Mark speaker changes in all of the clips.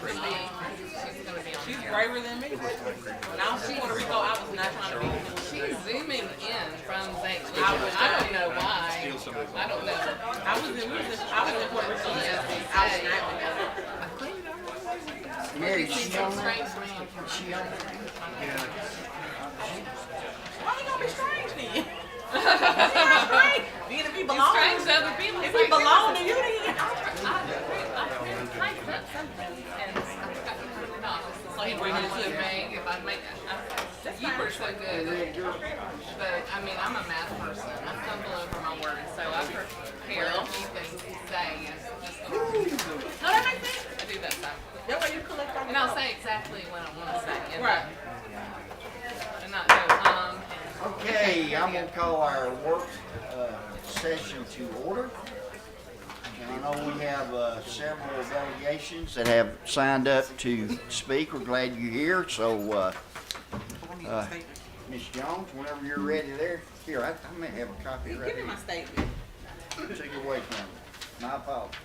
Speaker 1: could be. She's gonna be on.
Speaker 2: She's braver than me. When I was in Puerto Rico, I was not trying to be cool.
Speaker 1: She's zooming in from St. Lucia. I don't know why. I don't know.
Speaker 2: I was in Puerto Rico yesterday. I was not with her.
Speaker 3: Yeah,
Speaker 1: She's
Speaker 3: she
Speaker 1: so
Speaker 3: on there.
Speaker 1: strange to me.
Speaker 3: She on there.
Speaker 2: Why you gonna be strange then? Strange. Then if you belong,
Speaker 1: Strange to other people.
Speaker 2: if you belong to you, then
Speaker 1: I typed up something and I forgot to put it off. So he bring it to me if I make it. You were so good. But I mean, I'm a math person. I stumble over my words, so I prepare a few things to say and just go.
Speaker 2: no, that makes sense.
Speaker 1: I do that time.
Speaker 2: That way you collect all
Speaker 1: And I'll say exactly what I want to say. And
Speaker 2: Right.
Speaker 1: And not go,
Speaker 3: Okay, I'm gonna call our work session to order. And I know we have several delegations that have signed up to speak. We're glad you're here. So, Ms. Jones, whenever you're ready there. Here, I may have a copy right
Speaker 2: Give me
Speaker 3: here.
Speaker 2: my statement.
Speaker 3: Take it away from me. My apologies.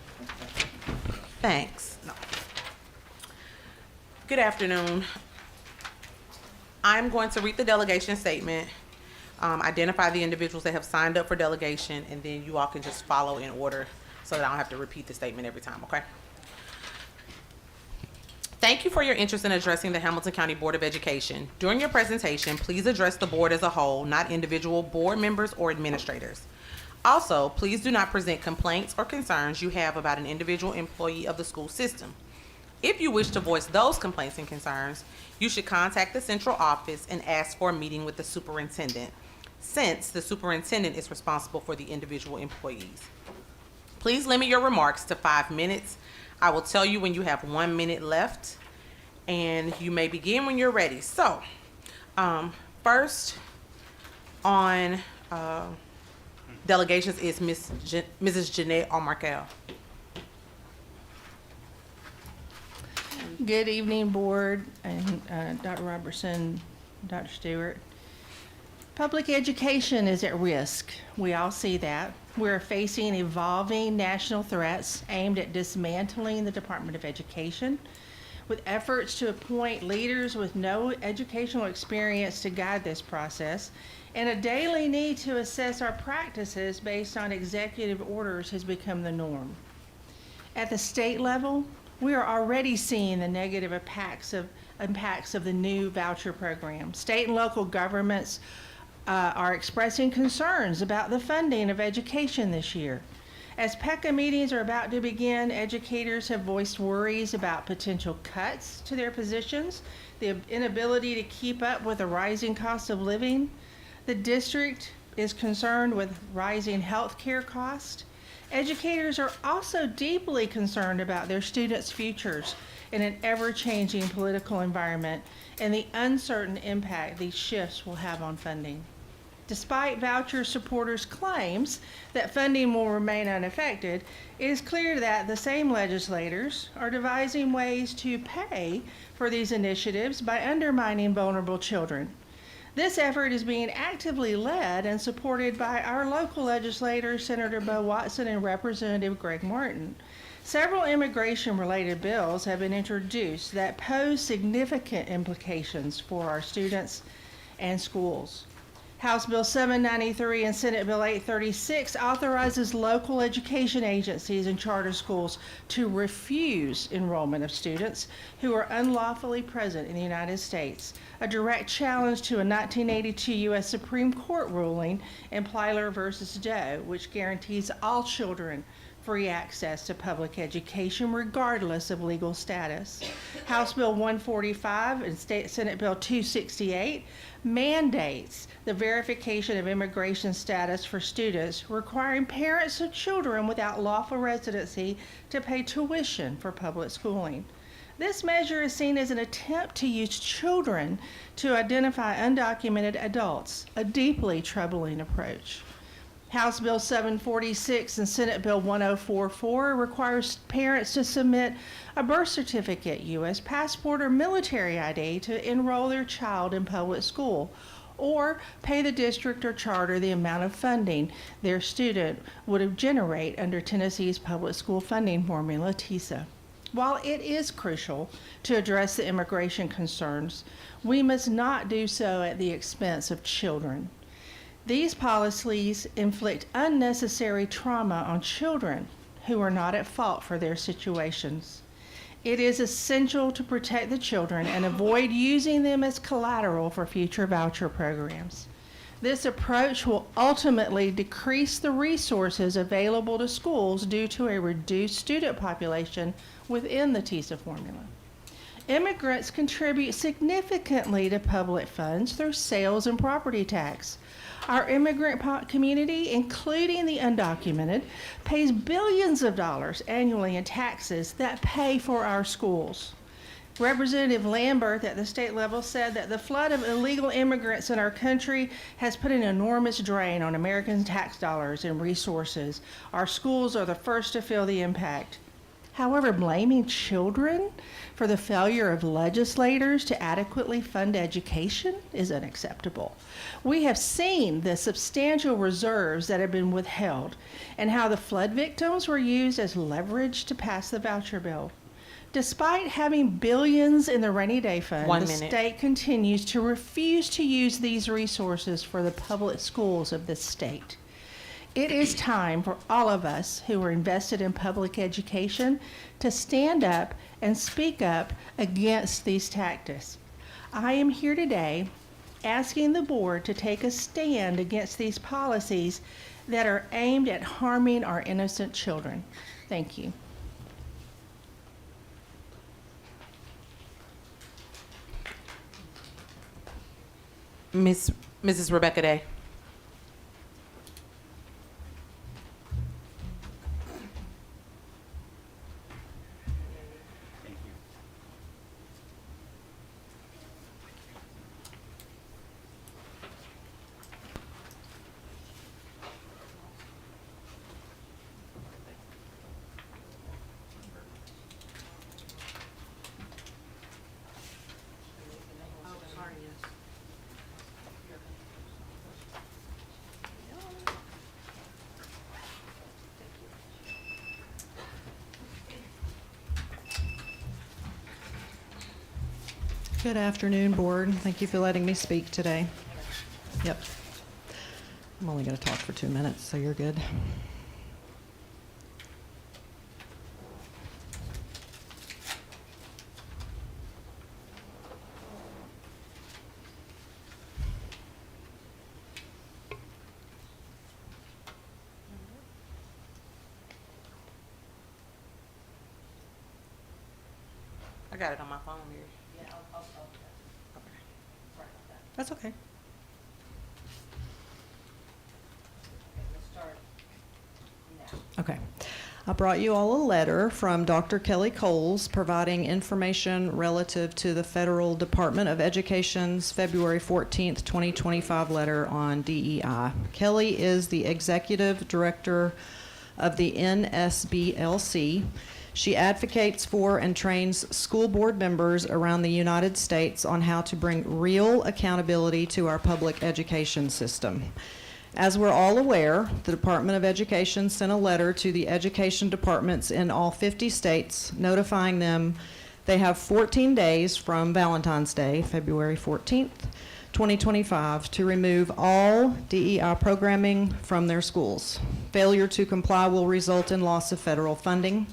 Speaker 2: Thanks. No. Good afternoon. I'm going to read the delegation statement, identify the individuals that have signed up for delegation, and then you all can just follow in order so that I don't have to repeat the statement every time, okay? Thank you for your interest in addressing the Hamilton County Board of Education. During your presentation, please address the board as a whole, not individual board members or administrators. Also, please do not present complaints or concerns you have about an individual employee of the school system. If you wish to voice those complaints and concerns, you should contact the central office and ask for a meeting with the superintendent, since the superintendent is responsible for the individual employees. Please limit your remarks to 5 minutes. I will tell you when you have 1 minute left, and you may begin when you're ready. So, first on delegations is Mrs. Jeanette Armarkel.
Speaker 4: Good evening, Board, and Dr. Robertson, Dr. Stewart. Public education is at risk. We all see that. We're facing evolving national threats aimed at dismantling the Department of Education, with efforts to appoint leaders with no educational experience to guide this process, and a daily need to assess our practices based on executive orders has become the norm. At the state level, we are already seeing the negative impacts of the new voucher program. State and local governments are expressing concerns about the funding of education this year. As PECA meetings are about to begin, educators have voiced worries about potential cuts to their positions, the inability to keep up with the rising cost of living. The district is concerned with rising health care costs. Educators are also deeply concerned about their students' futures in an ever-changing political environment and the uncertain impact these shifts will have on funding. Despite voucher supporters' claims that funding will remain unaffected, it is clear that the same legislators are devising ways to pay for these initiatives by undermining vulnerable children. This effort is being actively led and supported by our local legislators, Senator Bo Watson and Representative Greg Martin. Several immigration-related bills have been introduced that pose significant implications for our students and schools. House Bill 793 and Senate Bill 836 authorizes local education agencies and charter schools to refuse enrollment of students who are unlawfully present in the United States, a direct challenge to a 1982 U.S. Supreme Court ruling in Plyler v. Doe, which guarantees all children free access to public education regardless of legal status. House Bill 145 and Senate Bill 268 mandates the verification of immigration status for students, requiring parents of children without lawful residency to pay tuition for public schooling. This measure is seen as an attempt to use children to identify undocumented adults, a deeply troubling approach. House Bill 746 and Senate Bill 1044 requires parents to submit a birth certificate, U.S. passport, or military ID to enroll their child in public school, or pay the district or charter the amount of funding their student would generate under Tennessee's public school funding formula, TISA. While it is crucial to address the immigration concerns, we must not do so at the expense of children. These policies inflict unnecessary trauma on children who are not at fault for their situations. It is essential to protect the children and avoid using them as collateral for future voucher programs. This approach will ultimately decrease the resources available to schools due to a reduced student population within the TISA formula. Immigrants contribute significantly to public funds through sales and property tax. Our immigrant community, including the undocumented, pays billions of dollars annually in taxes that pay for our schools. Representative Lambert at the state level said that the flood of illegal immigrants in our country has put an enormous drain on American tax dollars and resources. Our schools are the first to feel the impact. However, blaming children for the failure of legislators to adequately fund education is unacceptable. We have seen the substantial reserves that have been withheld and how the flood victims were used as leverage to pass the voucher bill. Despite having billions in the rainy day fund, state continues to refuse to use these resources for the public schools of this state. It is time for all of us who are invested in public education to stand up and speak up against these tactics. I am here today asking the board to take a stand against these policies that are aimed at harming our innocent children. Thank you.
Speaker 2: Mrs. Rebecca Day.
Speaker 5: Good afternoon, Board. Thank you for letting me speak today. Yep. I'm only going to talk for 2 minutes, so you're good.
Speaker 2: I got it on my phone here.
Speaker 5: That's okay. Okay. I brought you all a letter from Dr. Kelly Coles providing information relative to the Federal Department of Education's February 14th, 2025 letter on DEI. Kelly is the Executive Director of the NSBLC. She advocates for and trains school board members around the United States on how to bring real accountability to our public education system. As we're all aware, the Department of Education sent a letter to the education departments in all 50 states notifying them they have 14 days from Valentine's Day, February 14th, 2025, to remove all DEI programming from their schools. Failure to comply will result in loss of federal funding.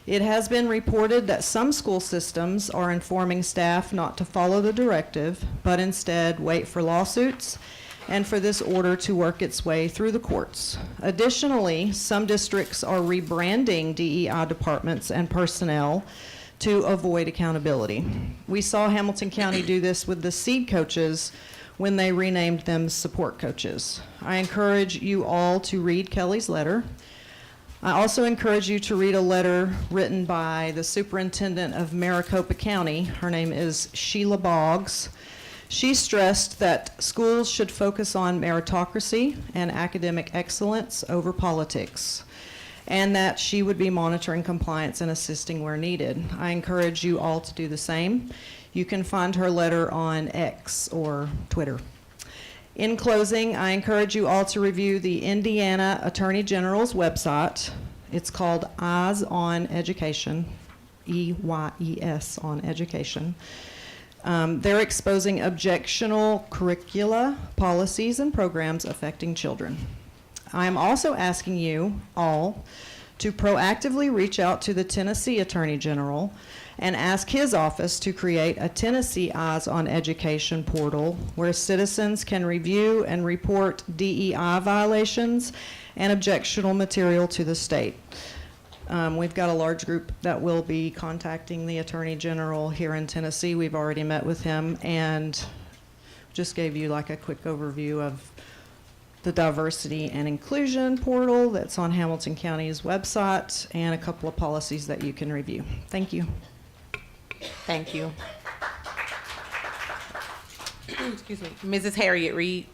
Speaker 5: It has been reported that some school systems are informing staff not to follow the directive, but instead wait for lawsuits and for this order to work its way through the courts. Additionally, some districts are rebranding DEI departments and personnel to avoid accountability. We saw Hamilton County do this with the seed coaches when they renamed them support coaches. I encourage you all to read Kelly's letter. I also encourage you to read a letter written by the superintendent of Maricopa County. Her name is Sheila Boggs. She stressed that schools should focus on meritocracy and academic excellence over politics, and that she would be monitoring compliance and assisting where needed. I encourage you all to do the same. You can find her letter on X or Twitter. In closing, I encourage you all to review the Indiana Attorney General's website. It's called Eyes on Education, EYES on education. They're exposing objectionable curricula, policies, and programs affecting children. I am also asking you all to proactively reach out to the Tennessee Attorney General and ask his office to create a Tennessee Eyes on Education portal where citizens can review and report DEI violations and objectionable material to the state. We've got a large group that will be contacting the Attorney General here in Tennessee. We've already met with him and just gave you like a quick overview of the diversity and inclusion portal that's on Hamilton County's website and a couple of policies that you can review. Thank you.
Speaker 2: Thank you. Excuse me. Mrs. Harriet Reed.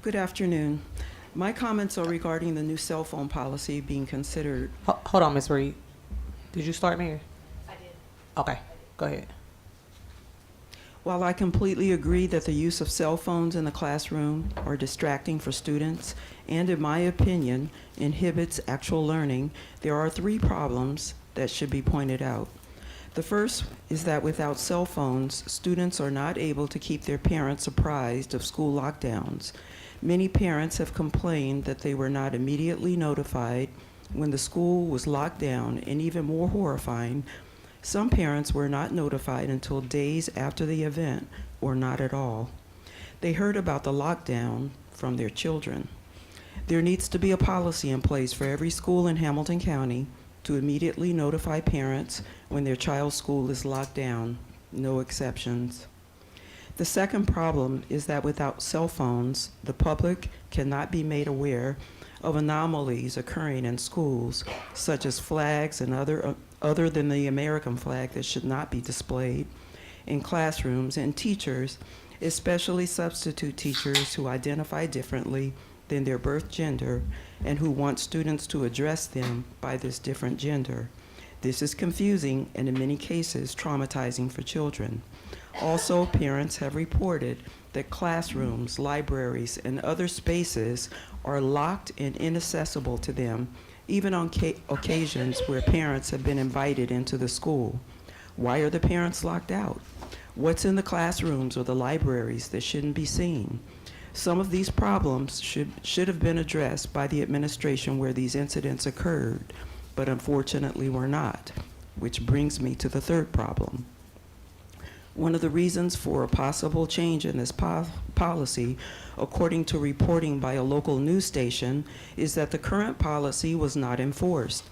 Speaker 6: Good afternoon. My comments are regarding the new cell phone policy being considered.
Speaker 2: Hold on, Ms. Reed. Did you start, Mary? I did. Okay, go ahead.
Speaker 6: While I completely agree that the use of cell phones in the classroom are distracting for students and, in my opinion, inhibits actual learning, there are 3 problems that should be pointed out. The first is that without cell phones, students are not able to keep their parents apprised of school lockdowns. Many parents have complained that they were not immediately notified when the school was locked down, and even more horrifying, some parents were not notified until days after the event, or not at all. They heard about the lockdown from their children. There needs to be a policy in place for every school in Hamilton County to immediately notify parents when their child's school is locked down, no exceptions. The second problem is that without cell phones, the public cannot be made aware of anomalies occurring in schools, such as flags and other than the American flag that should not be displayed in classrooms, and teachers, especially substitute teachers who identify differently than their birth gender and who want students to address them by this different gender. This is confusing and in many cases traumatizing for children. Also, parents have reported that classrooms, libraries, and other spaces are locked and inaccessible to them, even on occasions where parents have been invited into the school. Why are the parents locked out? What's in the classrooms or the libraries that shouldn't be seen? Some of these problems should have been addressed by the administration where these incidents occurred, but unfortunately were not, which brings me to the third problem. One of the reasons for a possible change in this policy, according to reporting by a local news station, is that the current policy was not enforced.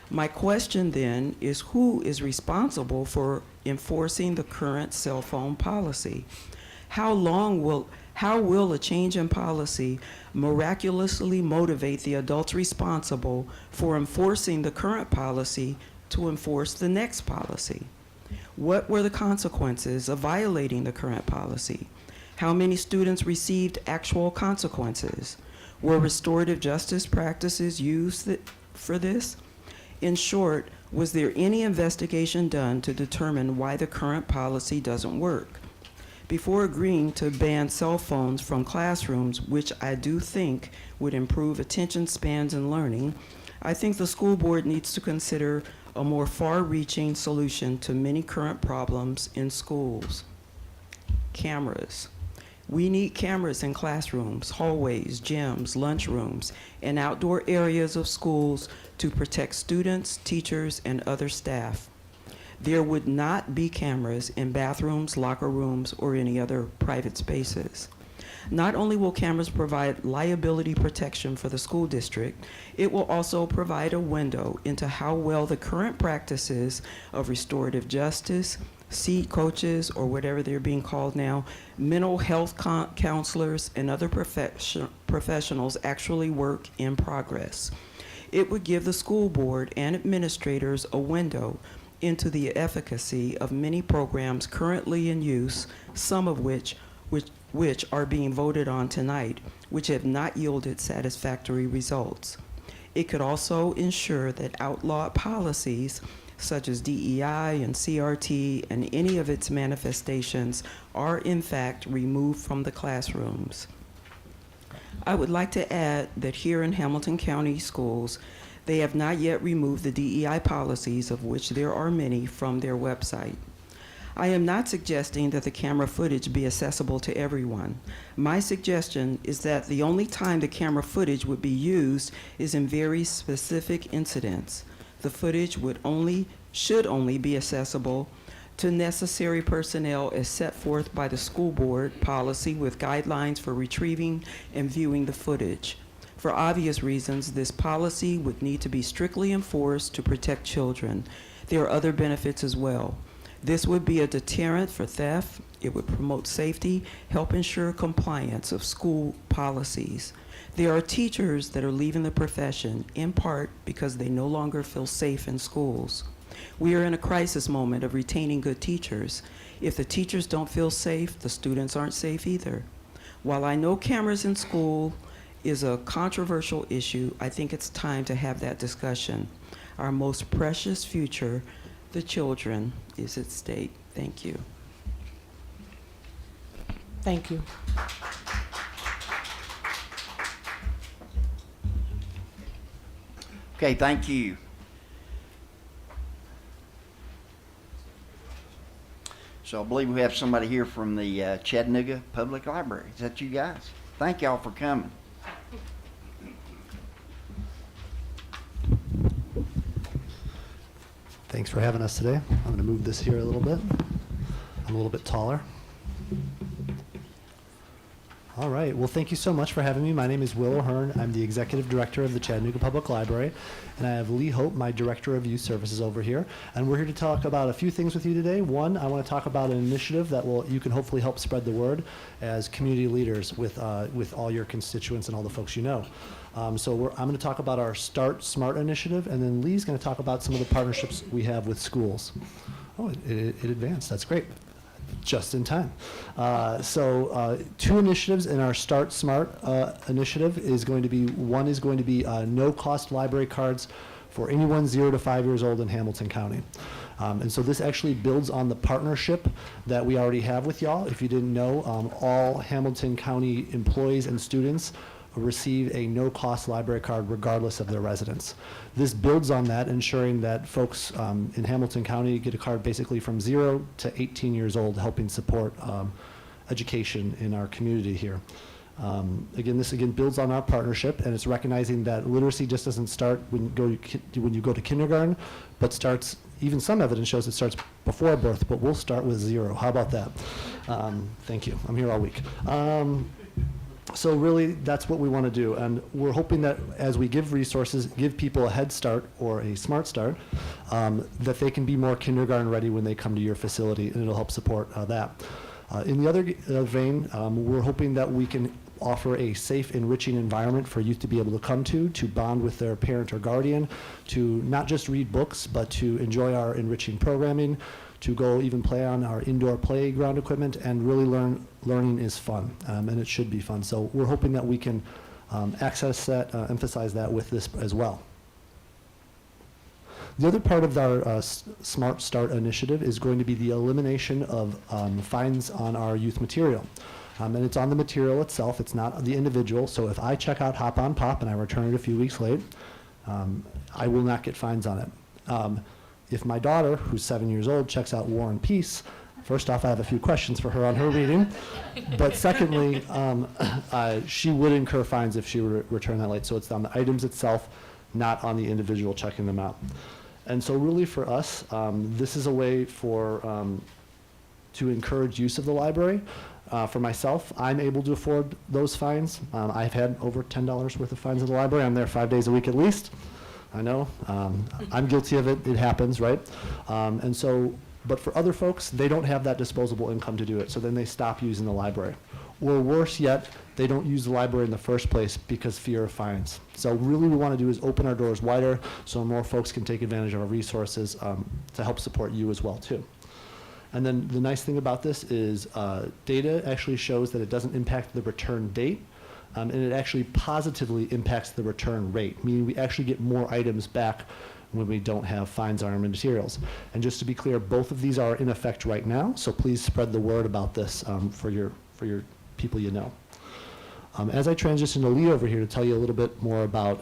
Speaker 6: My question then is, who is responsible for enforcing the current cell phone policy? How will a change in policy miraculously motivate the adults responsible for enforcing the current policy to enforce the next policy? What were the consequences of violating the current policy? How many students received actual consequences? Were restorative justice practices used for this? In short, was there any investigation done to determine why the current policy doesn't work? Before agreeing to ban cell phones from classrooms, which I do think would improve attention spans and learning, I think the school board needs to consider a more far-reaching solution to many current problems in schools. Cameras. We need cameras in classrooms, hallways, gyms, lunchrooms, and outdoor areas of schools to protect students, teachers, and other staff. There would not be cameras in bathrooms, locker rooms, or any other private spaces. Not only will cameras provide liability protection for the school district, it will also provide a window into how well the current practices of restorative justice, seat coaches, or whatever they're being called now, mental health counselors, and other professionals actually work in progress. It would give the school board and administrators a window into the efficacy of many programs currently in use, some of which are being voted on tonight, which have not yielded satisfactory results. It could also ensure that outlawed policies such as DEI and CRT and any of its manifestations are in fact removed from the classrooms. I would like to add that here in Hamilton County Schools, they have not yet removed the DEI policies, of which there are many, from their website. I am not suggesting that the camera footage be accessible to everyone. My suggestion is that the only time the camera footage would be used is in very specific incidents. The footage should only be accessible to necessary personnel as set forth by the school board policy with guidelines for retrieving and viewing the footage. For obvious reasons, this policy would need to be strictly enforced to protect children. There are other benefits as well. This would be a deterrent for theft. It would promote safety, help ensure compliance of school policies. There are teachers that are leaving the profession, in part because they no longer feel safe in schools. We are in a crisis moment of retaining good teachers. If the teachers don't feel safe, the students aren't safe either. While I know cameras in school is a controversial issue, I think it's time to have that discussion. Our most precious future, the children, is at stake. Thank you.
Speaker 2: Thank you.
Speaker 3: Okay, thank you. So I believe we have somebody here from the Chattanooga Public Library. Is that you guys? Thank y'all for coming.
Speaker 7: Thanks for having us today. I'm going to move this here a little bit. I'm a little bit taller. All right. Well, thank you so much for having me. My name is Will O'Hearn. I'm the Executive Director of the Chattanooga Public Library, and I have Lee Hope, my Director of Youth Services, over here. And we're here to talk about a few things with you today. One, I want to talk about an initiative that you can hopefully help spread the word as community leaders with all your constituents and all the folks you know. I'm going to talk about our Start Smart initiative, and then Lee's going to talk about some of the partnerships we have with schools. Oh, it advanced. That's great. Just in time. Two initiatives in our Start Smart initiative is going to be, one is going to be no-cost library cards for anyone 0 to 5 years old in Hamilton County. And so this actually builds on the partnership that we already have with y'all. If you didn't know, all Hamilton County employees and students receive a no-cost library card regardless of their residence. This builds on that, ensuring that folks in Hamilton County get a card basically from 0 to 18 years old, helping support education in our community here. This builds on our partnership, and it's recognizing that literacy just doesn't start when you go to kindergarten, but starts, even some evidence shows it starts before birth, but we'll start with 0. How about that? Thank you. I'm here all week. So really, that's what we want to do, and we're hoping that as we give resources, give people a head start or a smart start, that they can be more kindergarten ready when they come to your facility, and it'll help support that. In the other vein, we're hoping that we can offer a safe, enriching environment for youth to be able to come to bond with their parent or guardian, to not just read books, but to enjoy our enriching programming, to go even play on our indoor playground equipment, and really learning is fun, and it should be fun. So we're hoping that we can access that, emphasize that with this as well. The other part of our Smart Start initiative is going to be the elimination of fines on our youth material. And it's on the material itself, it's not the individual. So if I check out Hop on Pop and I return it a few weeks late, I will not get fines on it. If my daughter, who's 7 years old, checks out War and Peace, first off, I have a few questions for her on her reading. But secondly, she would incur fines if she were to return that late. So it's on the items itself, not on the individual checking them out. And so really for us, this is a way to encourage use of the library. For myself, I'm able to afford those fines. I've had over $10 worth of fines in the library. I'm there 5 days a week at least. I know, I'm guilty of it, it happens, right? But for other folks, they don't have that disposable income to do it, so then they stop using the library. Or worse yet, they don't use the library in the first place because fear of fines. So really what we want to do is open our doors wider so more folks can take advantage of our resources to help support you as well too. And then the nice thing about this is data actually shows that it doesn't impact the return date. and it actually positively impacts the return rate, meaning we actually get more items back when we don't have fines on our materials. And just to be clear, both of these are in effect right now, so please spread the word about this for your people you know. As I transition to Lee over here to tell you a little bit more about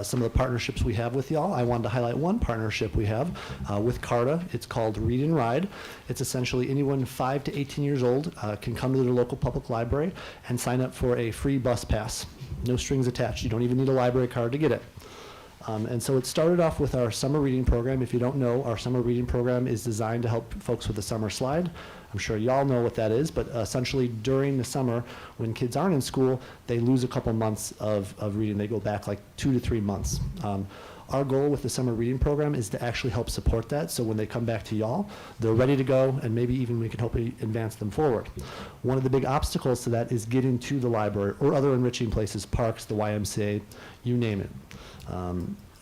Speaker 7: some of the partnerships we have with y'all, I wanted to highlight one partnership we have with CARTA. It's called Read and Ride. It's essentially anyone 5 to 18 years old can come to their local public library and sign up for a free bus pass. No strings attached. You don't even need a library card to get it. And so it started off with our summer reading program. If you don't know, our summer reading program is designed to help folks with the summer slide. I'm sure y'all know what that is, but essentially during the summer, when kids aren't in school, they lose a couple months of reading. They go back like 2 to 3 months. Our goal with the summer reading program is to actually help support that, so when they come back to y'all, they're ready to go, and maybe even we can hopefully advance them forward. One of the big obstacles to that is getting to the library or other enriching places, parks, the YMCA, you name it.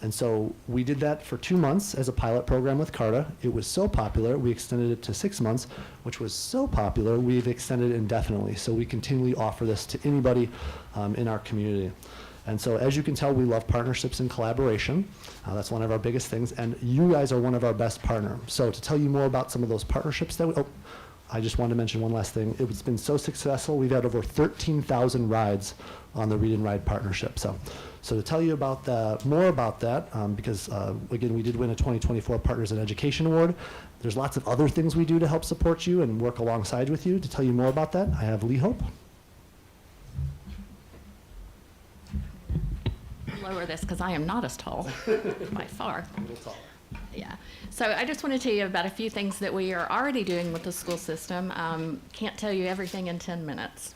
Speaker 7: And so we did that for 2 months as a pilot program with CARTA. It was so popular, we extended it to 6 months, which was so popular, we've extended it indefinitely. So we continually offer this to anybody in our community. And so as you can tell, we love partnerships and collaboration. That's one of our biggest things, and you guys are one of our best partners. So to tell you more about some of those partnerships that I just wanted to mention one last thing. It's been so successful, we've had over 13,000 rides on the Read and Ride partnership. So to tell you about more about that, because again, we did win a 2024 Partners in Education Award. There's lots of other things we do to help support you and work alongside with you. To tell you more about that, I have Lee Hope.
Speaker 8: Lower this because I am not as tall by far.
Speaker 7: A little taller.
Speaker 8: Yeah. So I just want to tell you about a few things that we are already doing with the school system. Can't tell you everything in 10 minutes.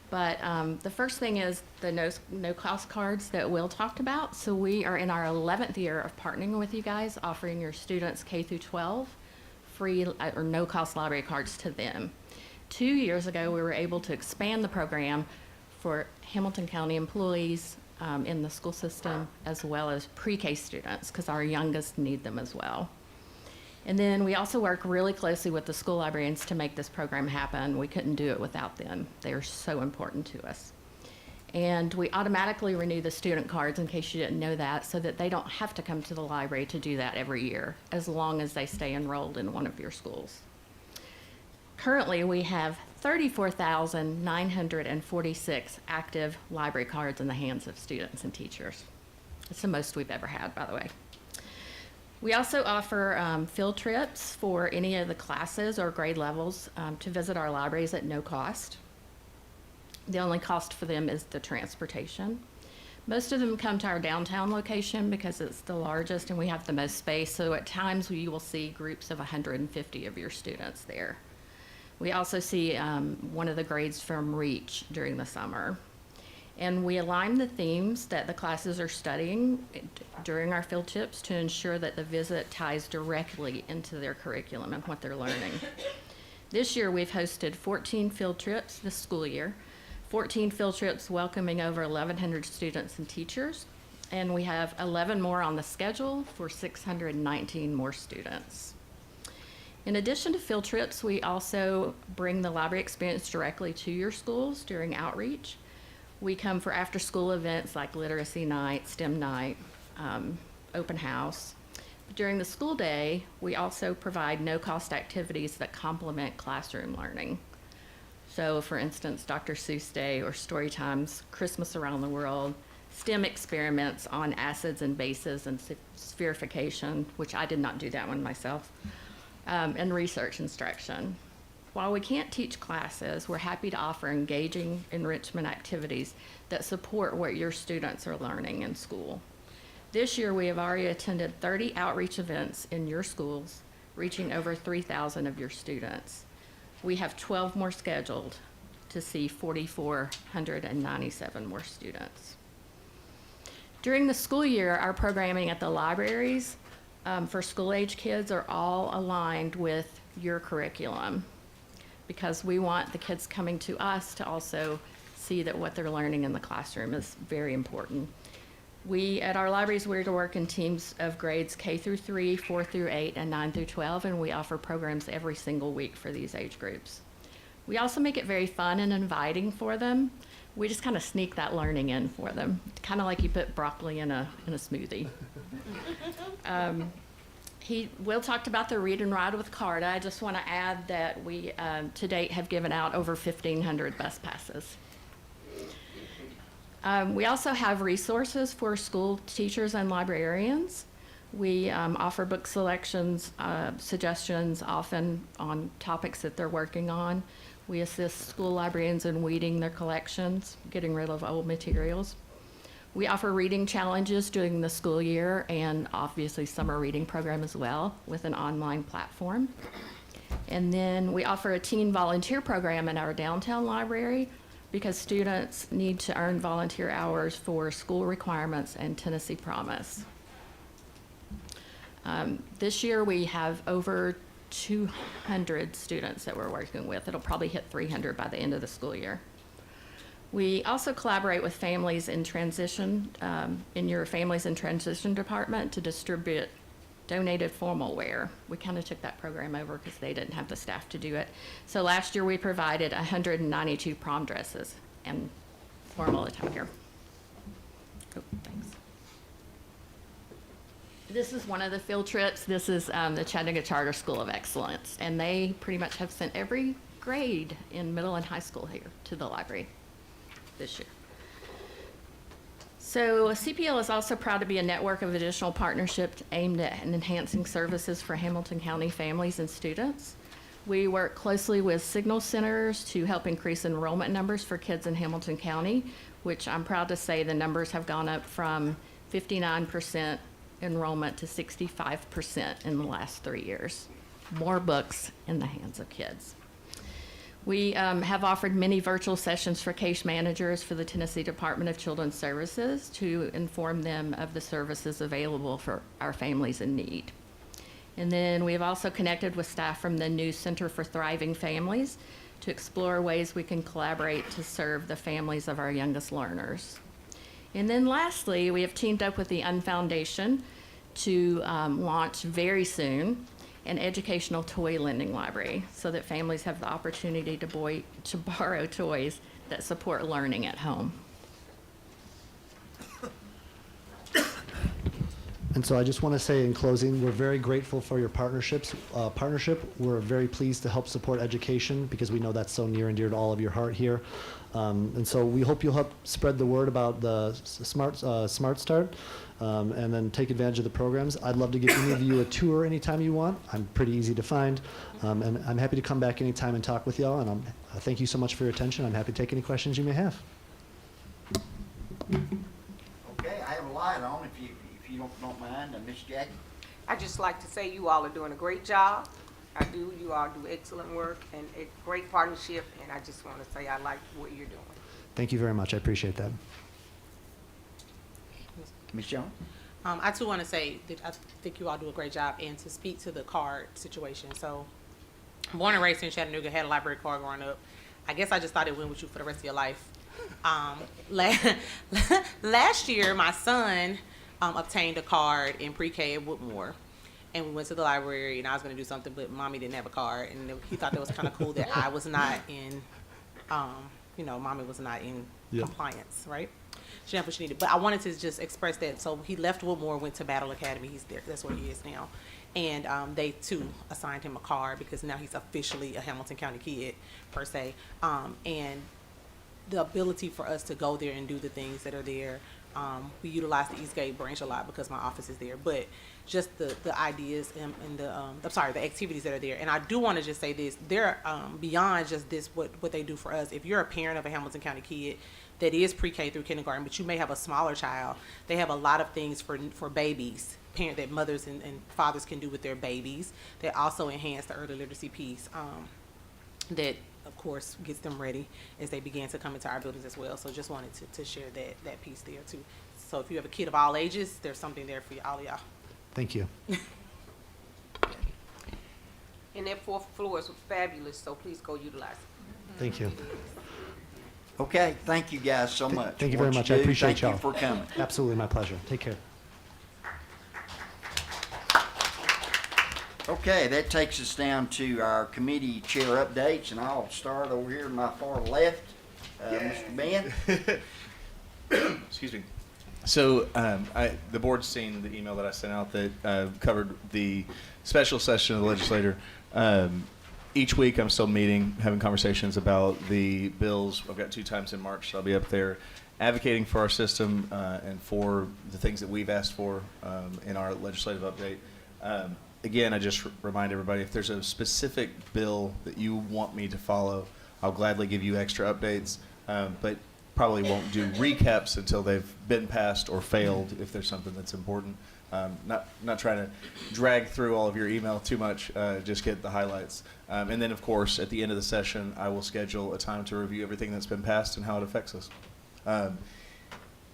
Speaker 8: But the first thing is the no-cost cards that Will talked about. So we are in our 11th year of partnering with you guys, offering your students K through 12 free or no-cost library cards to them. 2 years ago, we were able to expand the program for Hamilton County employees in the school system, as well as pre-K students, because our youngest need them as well. And then we also work really closely with the school librarians to make this program happen. We couldn't do it without them. They are so important to us. And we automatically renew the student cards, in case you didn't know that, so that they don't have to come to the library to do that every year, as long as they stay enrolled in one of your schools. Currently, we have 34,946 active library cards in the hands of students and teachers. It's the most we've ever had, by the way. We also offer field trips for any of the classes or grade levels to visit our libraries at no cost. The only cost for them is the transportation. Most of them come to our downtown location because it's the largest and we have the most space, so at times you will see groups of 150 of your students there. We also see one of the grades from REACH during the summer. And we align the themes that the classes are studying during our field trips to ensure that the visit ties directly into their curriculum and what they're learning. This year, we've hosted 14 field trips this school year, 14 field trips welcoming over 1,100 students and teachers, and we have 11 more on the schedule for 619 more students. In addition to field trips, we also bring the library experience directly to your schools during outreach. We come for after-school events like literacy night, STEM night, open house. During the school day, we also provide no-cost activities that complement classroom learning. So, for instance, Dr. Seuss Day or story times, Christmas Around the World, STEM experiments on acids and bases and spherification, which I did not do that one myself, and research instruction. While we can't teach classes, we're happy to offer engaging enrichment activities that support what your students are learning in school. This year, we have already attended 30 outreach events in your schools, reaching over 3,000 of your students. We have 12 more scheduled to see 4,497 more students. During the school year, our programming at the libraries for school-age kids are all aligned with your curriculum, because we want the kids coming to us to also see that what they're learning in the classroom is very important. We, at our libraries, we're to work in teams of grades K through 3, 4 through 8, and 9 through 12, and we offer programs every single week for these age groups. We also make it very fun and inviting for them. We just kind of sneak that learning in for them, kind of like you put broccoli in a smoothie. Will talked about the Read and Ride with CARTA. I just want to add that we, to date, have given out over 1,500 bus passes. We also have resources for school teachers and librarians. We offer book selections, suggestions, often on topics that they're working on. We assist school librarians in weeding their collections, getting rid of old materials. We offer reading challenges during the school year and obviously summer reading program as well with an online platform. And then we offer a teen volunteer program in our downtown library because students need to earn volunteer hours for school requirements and Tennessee Promise. This year we have over 200 students that we're working with. It'll probably hit 300 by the end of the school year. We also collaborate with families in transition, in your families in transition department to distribute donated formal wear. We kind of took that program over because they didn't have the staff to do it. So last year we provided 192 prom dresses and formal attire. Oh, thanks. This is one of the field trips. This is the Chattanooga Charter School of Excellence, and they pretty much have sent every grade in middle and high school here to the library this year. So CPL is also proud to be a network of additional partnerships aimed at enhancing services for Hamilton County families and students. We work closely with Signal Centers to help increase enrollment numbers for kids in Hamilton County, which I'm proud to say the numbers have gone up from 59% enrollment to 65% in the last 3 years. More books in the hands of kids. We have offered many virtual sessions for case managers for the Tennessee Department of Children's Services to inform them of the services available for our families in need. And then we have also connected with staff from the new Center for Thriving Families to explore ways we can collaborate to serve the families of our youngest learners. And then lastly, we have teamed up with the Foundation to launch very soon an educational toy lending library so that families have the opportunity to borrow toys that support learning at home.
Speaker 7: And so I just want to say in closing, we're very grateful for your partnership. We're very pleased to help support education because we know that's so near and dear to all of your heart here. And so we hope you'll help spread the word about the Smart Start and then take advantage of the programs. I'd love to give any of you a tour anytime you want. I'm pretty easy to find. And I'm happy to come back anytime and talk with y'all. And thank you so much for your attention. I'm happy to take any questions you may have.
Speaker 3: Okay, I have a light on if you don't mind, Miss Jackie.
Speaker 9: I just like to say you all are doing a great job. I do. You all do excellent work and a great partnership, and I just want to say I like what you're doing.
Speaker 7: Thank you very much. I appreciate that.
Speaker 3: Ms. Jones?
Speaker 2: I too want to say that I think you all do a great job and to speak to the card situation. So, born and raised in Chattanooga, had a library card growing up. I guess I just thought it went with you for the rest of your life. Last year, my son obtained a card in pre-K at Woodmore. And we went to the library, and I was going to do something, but Mommy didn't have a card. And he thought that was kind of cool that I was not in, Mommy was not in compliance, right? She didn't have what she needed. But I wanted to just express that. So he left Woodmore, went to Battle Academy. He's there. That's where he is now. And they, too, assigned him a card because now he's officially a Hamilton County kid, per se. And the ability for us to go there and do the things that are there. We utilize the Eastgate branch a lot because my office is there, but just the ideas and the activities that are there. And I do want to just say this, they're beyond just this, what they do for us. If you're a parent of a Hamilton County kid that is pre-K through kindergarten, but you may have a smaller child, they have a lot of things for babies, that mothers and fathers can do with their babies. They also enhance the early literacy piece that, of course, gets them ready as they begin to come into our buildings as well. So just wanted to share that piece there too. So if you have a kid of all ages, there's something there for all of y'all.
Speaker 7: Thank you.
Speaker 9: And that fourth floor is fabulous, so please go utilize it.
Speaker 7: Thank you.
Speaker 3: Okay, thank you guys so much.
Speaker 7: Thank you very
Speaker 3: What
Speaker 7: much.
Speaker 3: you
Speaker 7: I
Speaker 3: do,
Speaker 7: appreciate y'all.
Speaker 3: Thank you for coming.
Speaker 7: Absolutely, my pleasure. Take care.
Speaker 3: Okay, that takes us down to our committee chair updates, and I'll start over here to my far left. Mr. Ben?
Speaker 10: Excuse me. So the board's seen the email that I sent out that covered the special session of the legislature. Each week I'm still meeting, having conversations about the bills. I've got 2 times in March, so I'll be up there advocating for our system and for the things that we've asked for in our legislative update. Again, I just remind everybody, if there's a specific bill that you want me to follow, I'll gladly give you extra updates, but probably won't do recaps until they've been passed or failed if there's something that's important. Not trying to drag through all of your email too much, just get the highlights. And then, of course, at the end of the session, I will schedule a time to review everything that's been passed and how it affects us.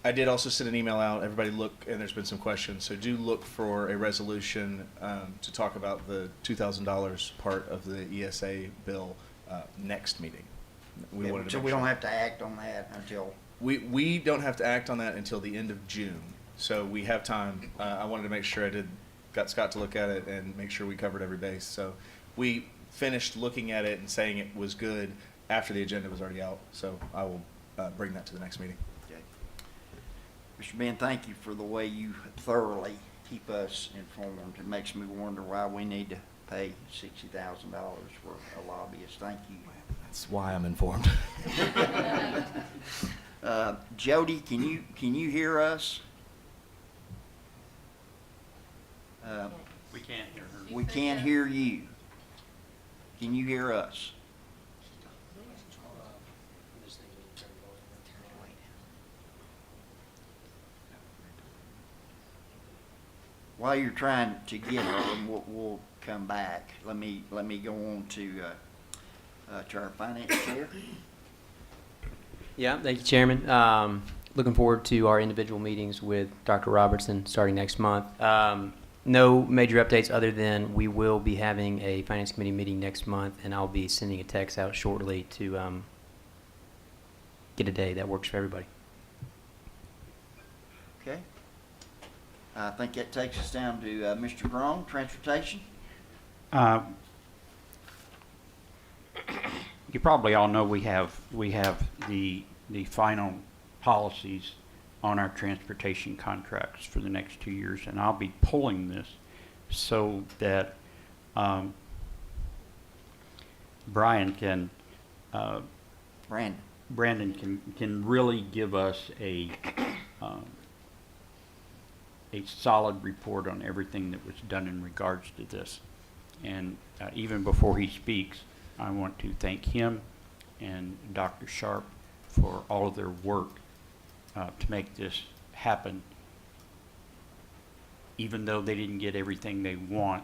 Speaker 10: I did also send an email out. Everybody look, and there's been some questions, so do look for a resolution to talk about the $2,000 part of the ESA bill next meeting.
Speaker 3: So we don't have to act on that until,
Speaker 10: We don't have to act on that until the end of June, so we have time. I wanted to make sure got Scott to look at it and make sure we covered every base. So we finished looking at it and saying it was good after the agenda was already out, so I will bring that to the next meeting.
Speaker 3: okay. Mr. Ben, thank you for the way you thoroughly keep us informed. It makes me wonder why we need to pay $60,000 for a lobbyist. Thank you.
Speaker 10: That's why I'm informed.
Speaker 3: Jody, can you hear us?
Speaker 11: We can't hear her.
Speaker 3: We can't hear you. Can you hear us? While you're trying to get her, and we'll come back. Let me go on to our finance chair.
Speaker 11: Yeah, thank you, Chairman. Looking forward to our individual meetings with Dr. Robertson starting next month. No major updates other than we will be having a Finance Committee meeting next month, and I'll be sending a text out shortly to get a day that works for everybody.
Speaker 3: Okay. I think that takes us down to Mr. Grong, Transportation.
Speaker 12: You probably all know we have the final policies on our transportation contracts for the next 2 years, and I'll be pulling this so that Brandon can really give us a solid report on everything that was done in regards to this. And even before he speaks, I want to thank him and Dr. Sharp for all of their work to make this happen. Even though they didn't get everything they want,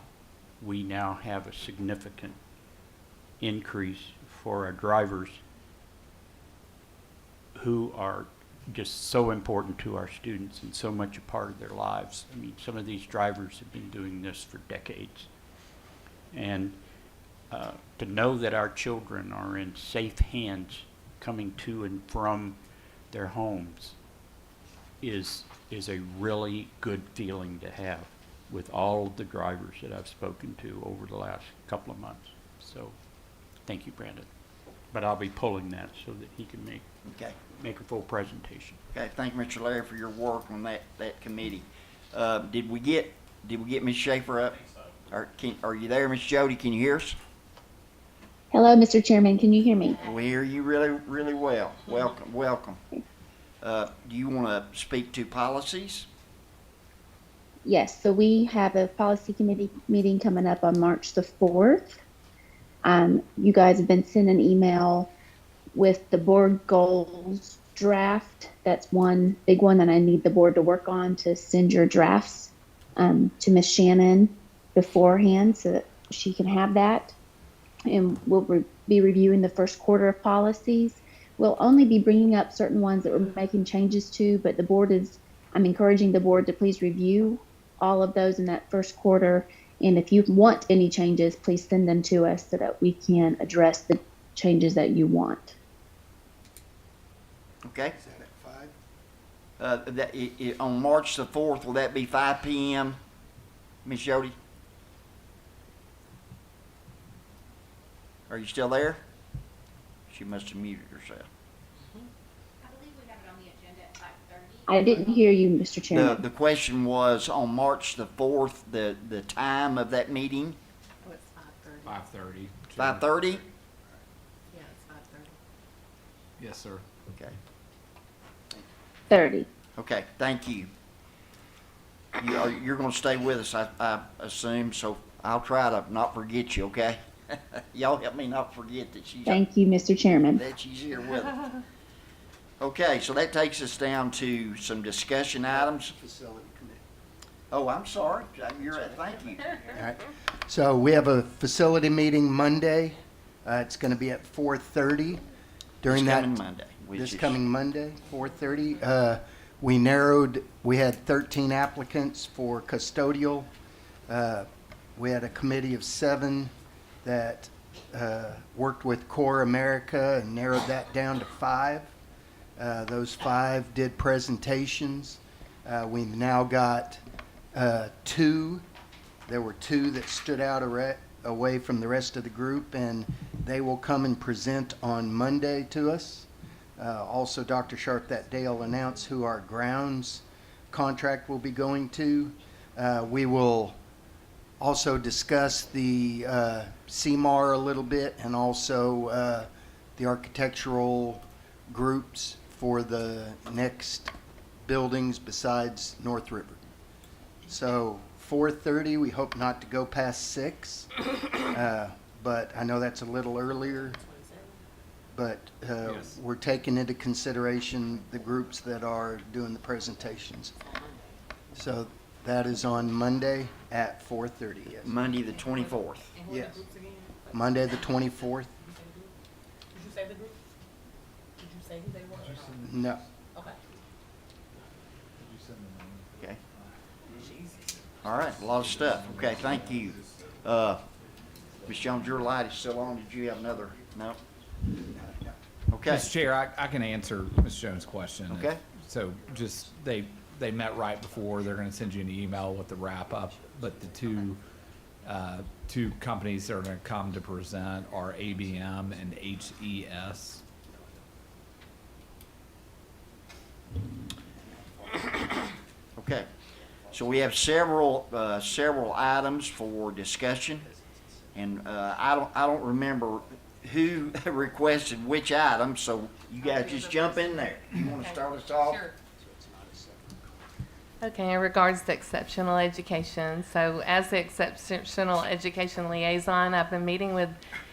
Speaker 12: we now have a significant increase for our drivers who are just so important to our students and so much a part of their lives. I mean, some of these drivers have been doing this for decades. And to know that our children are in safe hands coming to and from their homes is a really good feeling to have with all of the drivers that I've spoken to over the last couple of months. So thank you, Brandon. But I'll be pulling that so that he can make a full presentation.
Speaker 3: Okay, thank you, Mr. Larry, for your work on that committee. Did we get Ms. Schaefer up? Are you there, Ms. Jody? Can you hear us?
Speaker 13: Hello, Mr. Chairman. Can you hear me?
Speaker 3: We hear you really, really well. Welcome. Do you want to speak to policies?
Speaker 13: Yes, so we have a policy committee meeting coming up on March the 4th. You guys have been sent an email with the board goals draft. That's one big one that I need the board to work on, to send your drafts to Ms. Shannon beforehand so that she can have that. And we'll be reviewing the first quarter of policies. We'll only be bringing up certain ones that we're making changes to, but I'm encouraging the board to please review all of those in that first quarter. And if you want any changes, please send them to us so that we can address the changes that you want.
Speaker 3: Okay. Is that at 5? On March the 4th, will that be 5 p.m., Ms. Jody? Are you still there? She must have muted herself.
Speaker 13: I didn't hear you, Mr. Chairman.
Speaker 3: The question was on March the 4th, the time of that meeting,
Speaker 1: Oh, it's 5:30.
Speaker 14: 5:30.
Speaker 3: 5:30?
Speaker 1: Yeah, it's 5:30.
Speaker 14: Yes, sir.
Speaker 3: Okay.
Speaker 13: 30.
Speaker 3: Okay, thank you. You're gonna stay with us, I assume, so I'll try to not forget you, okay? Y'all help me not forget that
Speaker 13: Thank you, Mr. Chairman.
Speaker 3: she's here with us. Okay, so that takes us down to some discussion items. Oh, I'm sorry. You're right. Thank you.
Speaker 15: All right. So we have a facility meeting Monday. It's going to be at 4:30. During
Speaker 3: This
Speaker 15: that,
Speaker 3: coming Monday, which
Speaker 15: this
Speaker 3: is-
Speaker 15: coming Monday, 4:30. We had 13 applicants for custodial. We had a committee of 7 that worked with Core America and narrowed that down to 5. Those 5 did presentations. We've now got 2. There were 2 that stood out away from the rest of the group, and they will come and present on Monday to us. Also, Dr. Sharp that day will announce who our grounds contract will be going to. We will also discuss the CMAR a little bit, and also the architectural groups for the next buildings besides North River. So 4:30, we hope not to go past 6, but I know that's a little earlier. But
Speaker 14: Yes.
Speaker 15: we're taking into consideration the groups that are doing the presentations. So that is on Monday at 4:30, yes.
Speaker 3: Monday, the 24th.
Speaker 15: Yes. Monday, the 24th?
Speaker 1: Did you say the group? Did you say who they were?
Speaker 15: No.
Speaker 1: Okay.
Speaker 3: Okay. All right, a lot of stuff. Okay, thank you. Ms. Jones, your light is still on. Did you have another? No? Okay.
Speaker 14: Mr. Chair, I can answer Ms. Jones' question.
Speaker 3: Okay.
Speaker 14: So just, they met right before. They're going to send you an email with the wrap-up. But the two companies that are going to come to present are ABM and HCS.
Speaker 3: Okay. So we have several items for discussion. And I don't remember who requested which item, so you guys just jump in there. You want to start us off?
Speaker 1: Sure.
Speaker 16: Okay, in regards to exceptional education, so as the exceptional education liaison, I've been meeting with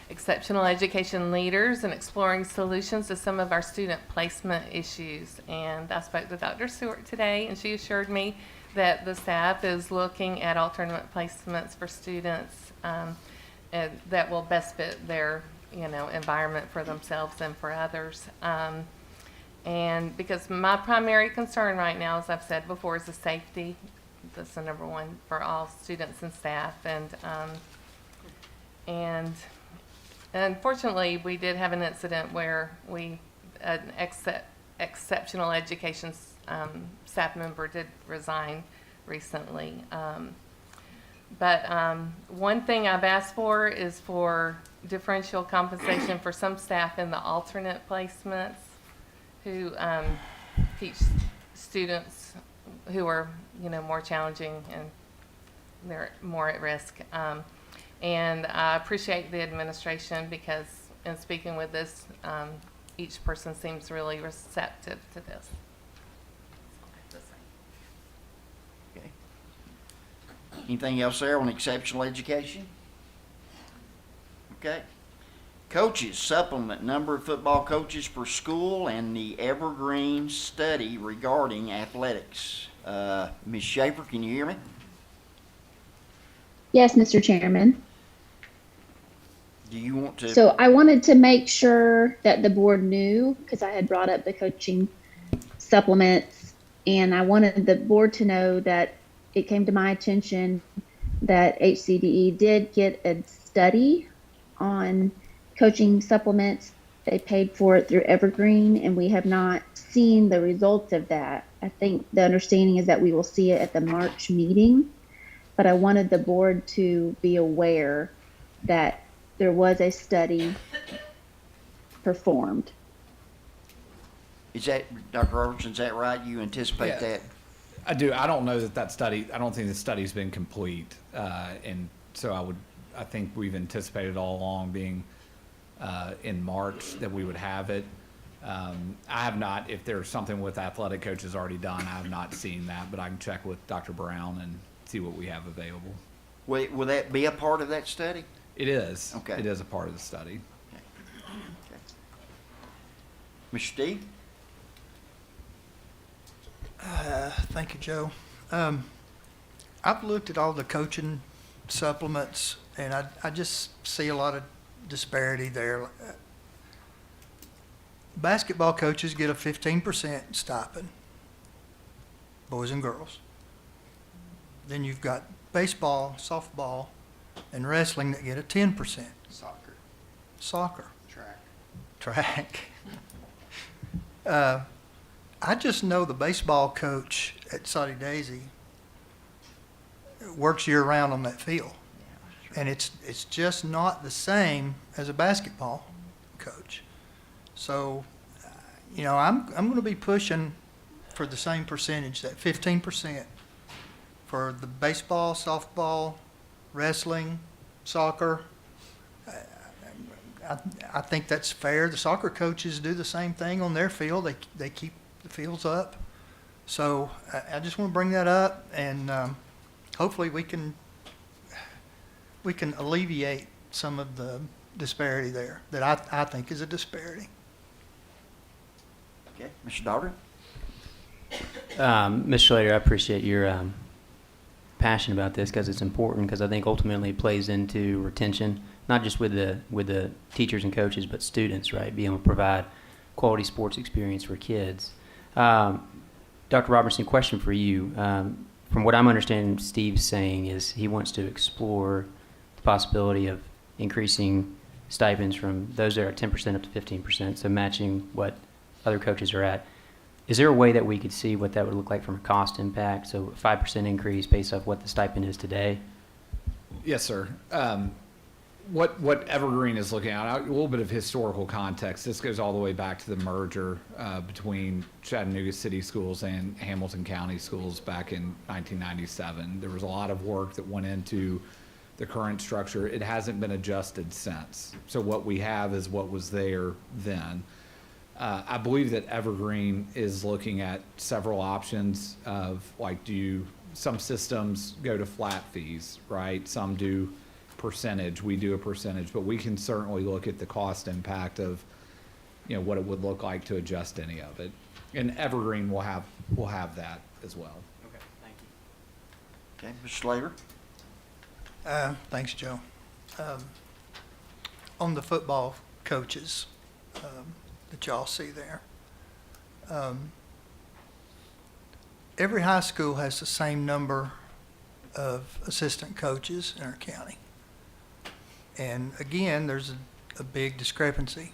Speaker 16: exceptional education leaders and exploring solutions to some of our student placement issues. And I spoke to Dr. Stewart today, and she assured me that the staff is looking at alternate placements for students that will best fit their environment for themselves and for others. And because my primary concern right now, as I've said before, is the safety. That's the number one for all students and staff. And unfortunately, we did have an incident where an exceptional education staff member did resign recently. But one thing I've asked for is for differential compensation for some staff in the alternate placements who teach students who are, more challenging and they're more at risk. And I appreciate the administration because in speaking with this, each person seems really receptive to this.
Speaker 3: Okay. Anything else there on exceptional education? Okay. Coaches, supplement number of football coaches per school and the Evergreen study regarding athletics. Ms. Schaefer, can you hear me?
Speaker 13: Yes, Mr. Chairman.
Speaker 3: Do you want to?
Speaker 13: So I wanted to make sure that the board knew, because I had brought up the coaching supplements, and I wanted the board to know that it came to my attention that HCDE did get a study on coaching supplements. They paid for it through Evergreen, and we have not seen the results of that. I think the understanding is that we will see it at the March meeting, but I wanted the board to be aware that there was a study performed.
Speaker 3: Is that, Dr. Robertson, is that right? You anticipate
Speaker 14: Yeah.
Speaker 3: that?
Speaker 14: I do. I don't know that study, I don't think the study's been complete. And so I think we've anticipated all along being in March that we would have it. I have not, if there's something with athletic coaches already done, I have not seen that, but I can check with Dr. Brown and see what we have available.
Speaker 3: Will that be a part of that study?
Speaker 14: It is.
Speaker 3: Okay.
Speaker 14: It is a part of the study.
Speaker 3: Mr. Steve?
Speaker 17: Thank you, Joe. I've looked at all the coaching supplements, and I just see a lot of disparity there. Basketball coaches get a 15% stipend, boys and girls. Then you've got baseball, softball, and wrestling that get a 10%. Soccer. Track. I just know the baseball coach at Soddy Daisy works year-round on that field. And it's just not the same as a basketball coach. So, I'm going to be pushing for the same percentage, that 15% for the baseball, softball, wrestling, soccer. I think that's fair. The soccer coaches do the same thing on their field. They keep the fields up. So I just want to bring that up, and hopefully we can alleviate some of the disparity there that I think is a disparity.
Speaker 3: Okay, Mr. Daugherty?
Speaker 11: Mr. Slater, I appreciate your passion about this because it's important, because I think ultimately it plays into retention, not just with the teachers and coaches, but students, right? Being able to provide quality sports experience for kids. Dr. Robertson, question for you. From what I'm understanding, Steve's saying is he wants to explore the possibility of increasing stipends from those that are at 10% up to 15%, so matching what other coaches are at. Is there a way that we could see what that would look like from a cost impact? So 5% increase based off what the stipend is today?
Speaker 14: Yes, sir. What Evergreen is looking at, a little bit of historical context. This goes all the way back to the merger between Chattanooga City Schools and Hamilton County Schools back in 1997. There was a lot of work that went into the current structure. It hasn't been adjusted since. So what we have is what was there then. I believe that Evergreen is looking at several options of, like, some systems go to flat fees, right? Some do percentage. We do a percentage, but we can certainly look at the cost impact of, what it would look like to adjust any of it. And Evergreen will have that as well.
Speaker 11: Okay, thank you.
Speaker 3: Okay, Mr. Slater?
Speaker 17: Thanks, Joe. On the football coaches that y'all see there, every high school has the same number of assistant coaches in our county. And again, there's a big discrepancy.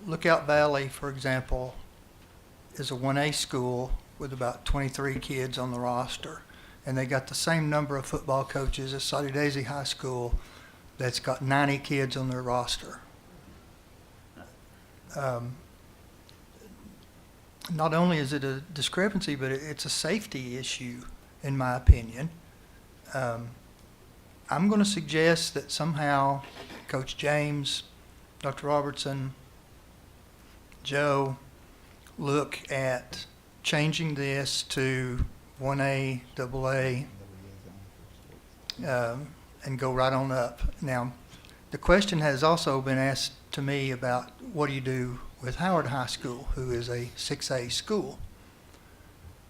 Speaker 17: Lookout Valley, for example, is a 1A school with about 23 kids on the roster. And they got the same number of football coaches as Soddy Daisy High School that's got 90 kids on their roster. Not only is it a discrepancy, but it's a safety issue, in my opinion. I'm going to suggest that somehow Coach James, Dr. Robertson, Joe, look at changing this to 1A, AA, and go right on up. Now, the question has also been asked to me about what do you do with Howard High School, who is a 6A school.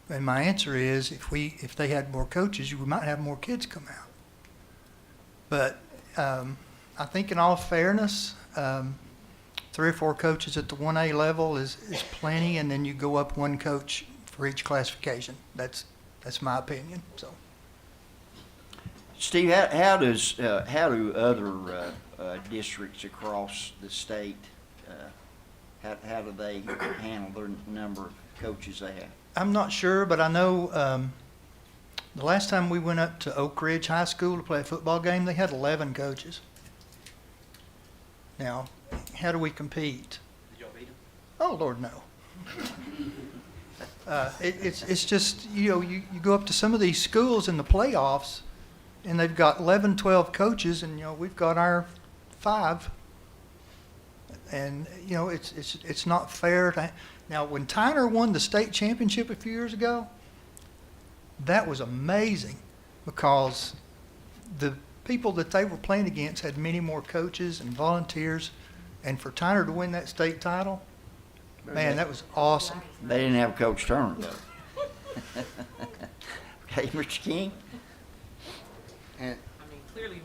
Speaker 17: And my answer is, if they had more coaches, we might have more kids come out. But I think in all fairness, 3 or 4 coaches at the 1A level is plenty, and then you go up 1 coach for each classification. That's my opinion. So,
Speaker 3: Steve, how do other districts across the state, how do they handle their number of coaches they have?
Speaker 17: I'm not sure, but I know the last time we went up to Oak Ridge High School to play a football game, they had 11 coaches. Now, how do we compete?
Speaker 11: Did y'all beat them?
Speaker 17: Oh, Lord, no. It's just, you go up to some of these schools in the playoffs, and they've got 11, 12 coaches, and, we've got our 5. And, it's not fair. Now, when Tyner won the state championship a few years ago, that was amazing because the people that they were playing against had many more coaches and volunteers. And for Tyner to win that state title, man, that was awesome.
Speaker 3: They didn't have Coach Turner, though. Okay, Mr. King?
Speaker 15: And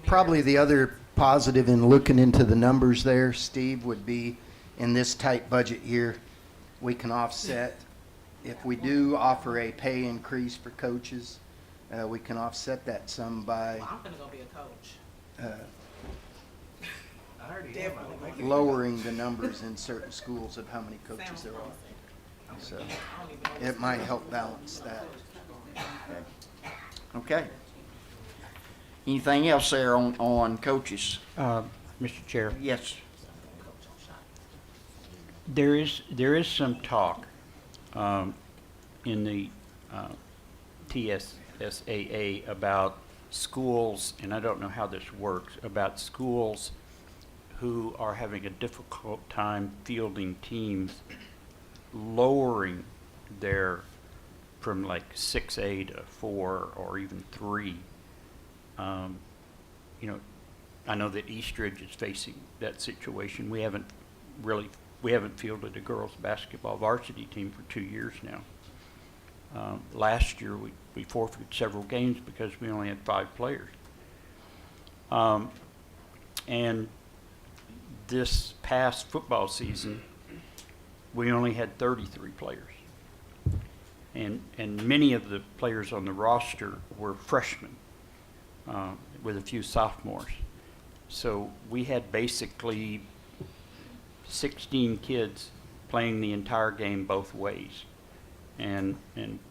Speaker 15: probably the other positive in looking into the numbers there, Steve, would be in this tight budget year, we can offset. If we do offer a pay increase for coaches, we can offset that some by
Speaker 2: I'm gonna go be a coach.
Speaker 15: lowering the numbers in certain schools of how many coaches there are. So it might help balance that.
Speaker 3: Okay. Anything else there on coaches?
Speaker 12: Mr. Chair,
Speaker 3: Yes.
Speaker 12: there is some talk in the TSSAA about schools, and I don't know how this works, about schools who are having a difficult time fielding teams, lowering their from like 6A to 4 or even 3. I know that Eastridge is facing that situation. We haven't fielded a girls basketball varsity team for 2 years now. Last year we forfeited several games because we only had 5 players. And this past football season, we only had 33 players. And many of the players on the roster were freshmen, with a few sophomores. So we had basically 16 kids playing the entire game both ways. And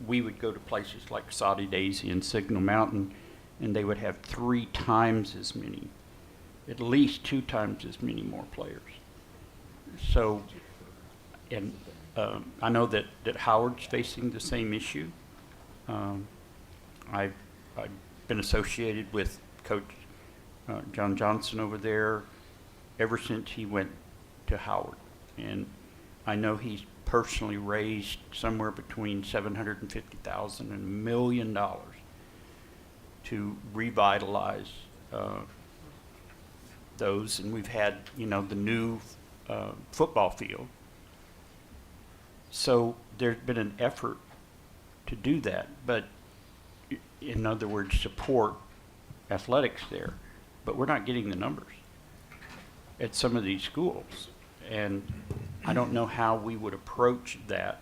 Speaker 12: we would go to places like Saudi Daisy and Signal Mountain, and they would have 3 times as many, at least 2 times as many more players. So, and I know that Howard's facing the same issue. I've been associated with Coach John Johnson over there ever since he went to Howard. And I know he's personally raised somewhere between $750,000 and $1 million to revitalize those. And we've had, the new football field. So there's been an effort to do that, but in other words, support athletics there, but we're not getting the numbers at some of these schools. And I don't know how we would approach that,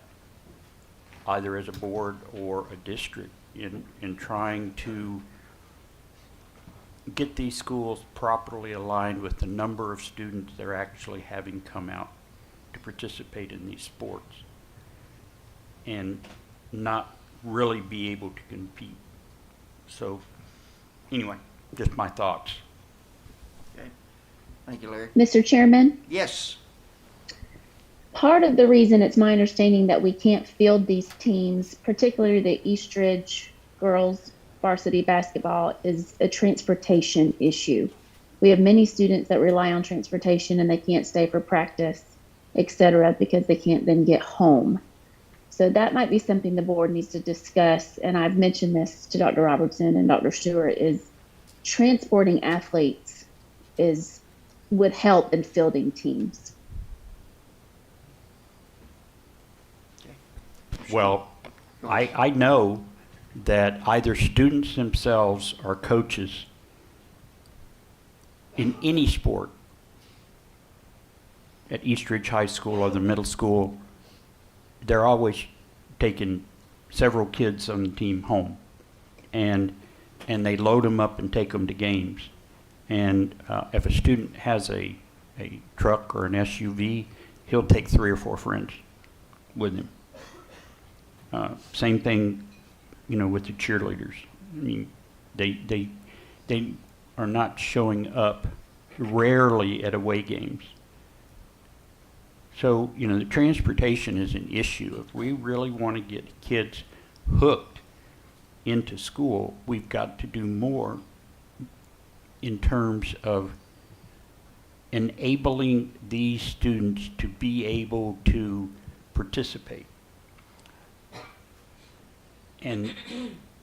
Speaker 12: either as a board or a district, in trying to get these schools properly aligned with the number of students they're actually having come out to participate in these sports and not really be able to compete. So anyway, just my thoughts.
Speaker 3: Okay. Thank you, Larry.
Speaker 13: Mr. Chairman,
Speaker 3: Yes.
Speaker 13: part of the reason it's my understanding that we can't field these teams, particularly the Eastridge girls varsity basketball, is a transportation issue. We have many students that rely on transportation and they can't stay for practice, etc., because they can't then get home. So that might be something the board needs to discuss, and I've mentioned this to Dr. Robertson and Dr. Stewart, is transporting athletes would help in fielding teams.
Speaker 12: Well, I know that either students themselves or coaches in any sport at Eastridge High School or the middle school, they're always taking several kids on the team home, and they load them up and take them to games. And if a student has a truck or an SUV, he'll take 3 or 4 friends with him. Same thing, with the cheerleaders. I mean, they are not showing up rarely at away games. So, you know, the transportation is an issue. If we really want to get kids hooked into school, we've got to do more in terms of enabling these students to be able to participate. And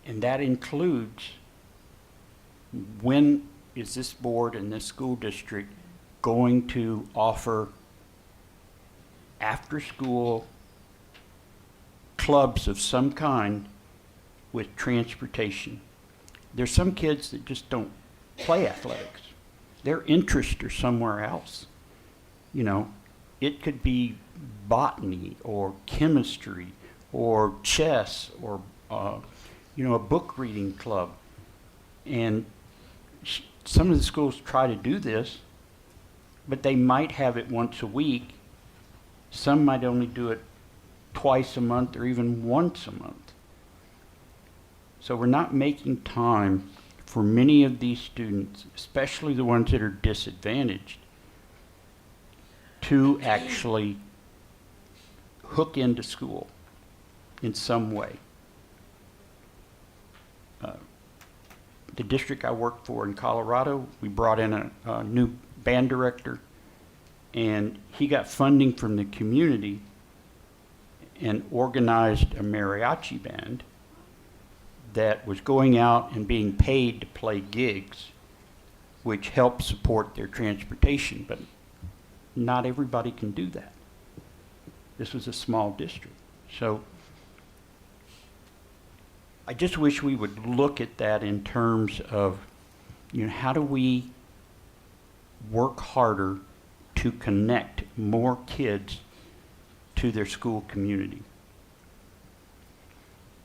Speaker 12: that includes, when is this board and this school district going to offer after-school clubs of some kind with transportation? There's some kids that just don't play athletics. Their interests are somewhere else. You know, it could be botany or chemistry or chess or, you know, a book reading club. And some of the schools try to do this, but they might have it once a week. Some might only do it twice a month or even once a month. So we're not making time for many of these students, especially the ones that are disadvantaged, to actually hook into school in some way. The district I worked for in Colorado, we brought in a new band director, and he got funding from the community and organized a mariachi band that was going out and being paid to play gigs, which helped support their transportation. But not everybody can do that. This was a small district. So I just wish we would look at that in terms of, you know, how do we work harder to connect more kids to their school community?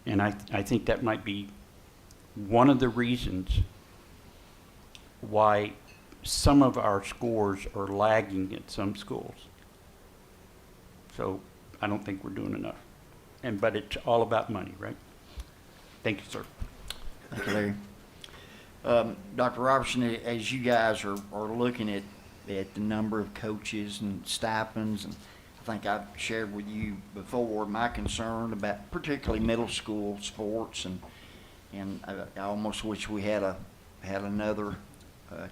Speaker 12: And I think that might be one of the reasons why some of our scores are lagging at some schools. So I don't think we're doing enough. But it's all about money, right? Thank you, sir.
Speaker 3: Thank you, Larry. Dr. Robertson, as you guys are looking at the number of coaches and stipends, and I think I've shared with you before my concern about particularly middle school sports, and I almost wish we had another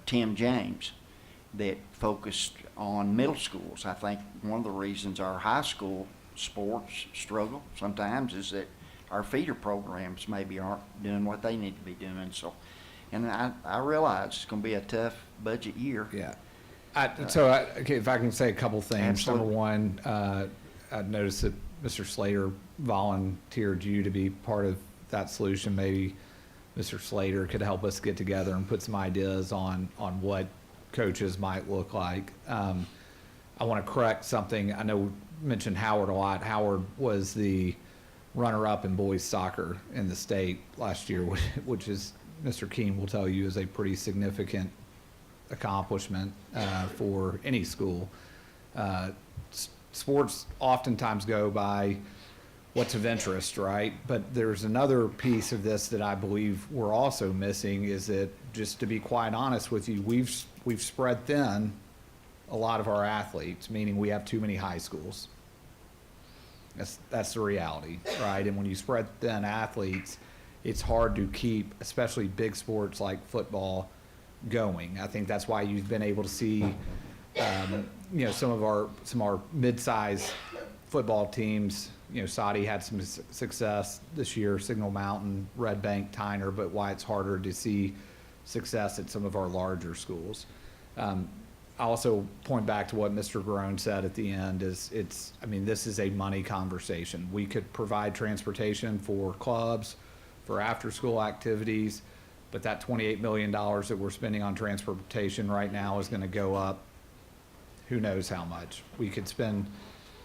Speaker 3: Tim James that focused on middle schools. I think one of the reasons our high school sports struggle sometimes is that our feeder programs maybe aren't doing what they need to be doing. So, and I realize it's going to be a tough budget year.
Speaker 14: Yeah. Okay, if I can say a couple things.
Speaker 3: Absolutely.
Speaker 14: Number one, I noticed that Mr. Slater volunteered you to be part of that solution. Maybe Mr. Slater could help us get together and put some ideas on what coaches might look like. I want to correct something. I know we mentioned Howard a lot. Howard was the runner-up in boys soccer in the state last year, which is, Mr. Keene will tell you, is a pretty significant accomplishment for any school. Sports oftentimes go by what's of interest, right? But there's another piece of this that I believe we're also missing, is that, just to be quite honest with you, we've spread thin a lot of our athletes, meaning we have too many high schools. That's the reality, right? And when you spread thin athletes, it's hard to keep, especially big sports like football, going. I think that's why you've been able to see, you know, some of our mid-size football teams. You know, Saudi had some success this year, Signal Mountain, Red Bank, Tyner, but why it's harder to see success at some of our larger schools. I also point back to what Mr. Garone said at the end, I mean, this is a money conversation. We could provide transportation for clubs, for after-school activities, but that $28 million that we're spending on transportation right now is going to go up who knows how much. We could spend,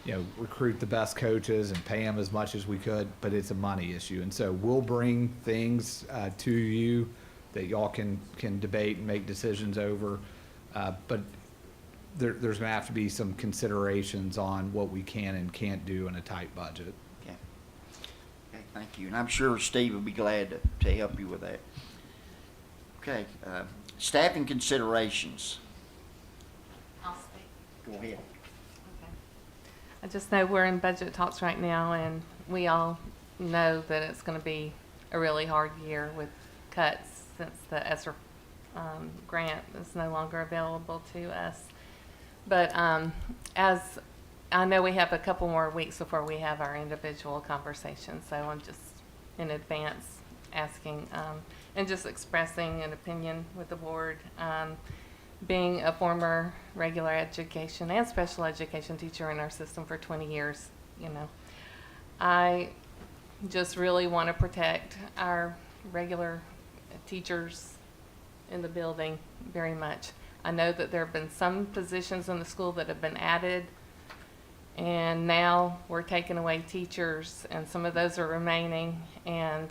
Speaker 14: you know, recruit the best coaches and pay them as much as we could, but it's a money issue. And so we'll bring things to you that y'all can debate and make decisions over. But there's going to have to be some considerations on what we can and can't do in a tight budget.
Speaker 3: Okay. Okay, thank you. And I'm sure Steve will be glad to help you with that. Okay, staffing considerations.
Speaker 1: I'll speak.
Speaker 3: Go ahead.
Speaker 1: Okay.
Speaker 16: I just know we're in budget talks right now, and we all know that it's going to be a really hard year with cuts since the ESSER grant is no longer available to us. But as I know, we have a couple more weeks before we have our individual conversations, so I'm just in advance asking and just expressing an opinion with the board. Being a former regular education and special education teacher in our system for 20 years, you know, I just really want to protect our regular teachers in the building very much. I know that there have been some positions in the school that have been added, and now we're taking away teachers, and some of those are remaining, and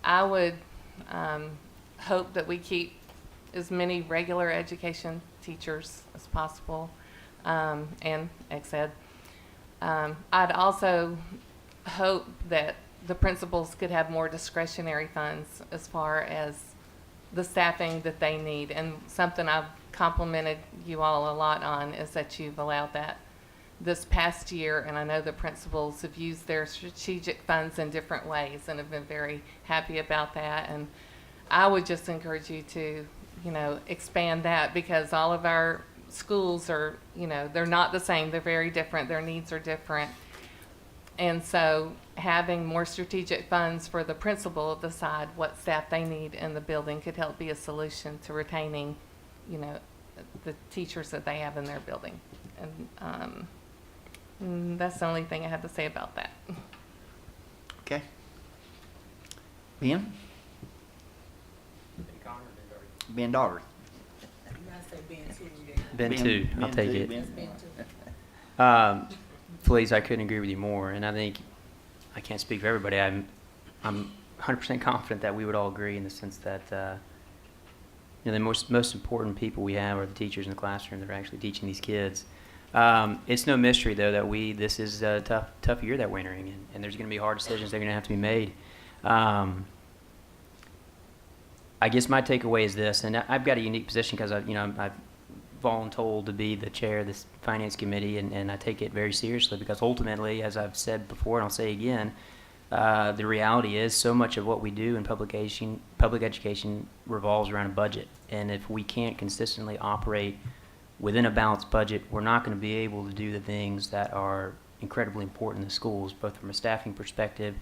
Speaker 16: I would hope that we keep as many regular education teachers as possible, and ex-ed. I'd also hope that the principals could have more discretionary funds as far as the staffing that they need. And something I've complimented you all a lot on is that you've allowed that this past year, and I know the principals have used their strategic funds in different ways and have been very happy about that. And I would just encourage you to, you know, expand that, because all of our schools are, you know, they're not the same. They're very different. Their needs are different. And so having more strategic funds for the principal to decide what staff they need in the building could help be a solution to retaining, you know, the teachers that they have in their building. And that's the only thing I have to say about that.
Speaker 3: Okay. Ben? Ben Daugherty.
Speaker 11: Ben two, I'll take
Speaker 3: two,
Speaker 11: it.
Speaker 3: Ben.
Speaker 11: Please, I couldn't agree with you more, and I think, I can't speak for everybody, I'm 100% confident that we would all agree in the sense that, you know, the most important people we have are the teachers in the classroom that are actually teaching these kids. It's no mystery, though, that this is a tough year that we're entering in, and there's going to be hard decisions that are going to have to be made. I guess my takeaway is this, and I've got a unique position because I've voluntold to be the chair of this finance committee, and I take it very seriously because ultimately, as I've said before and I'll say again, the reality is so much of what we do in public education revolves around a budget, and if we can't consistently operate within a balanced budget, we're not going to be able to do the things that are incredibly important in the schools, both from a staffing perspective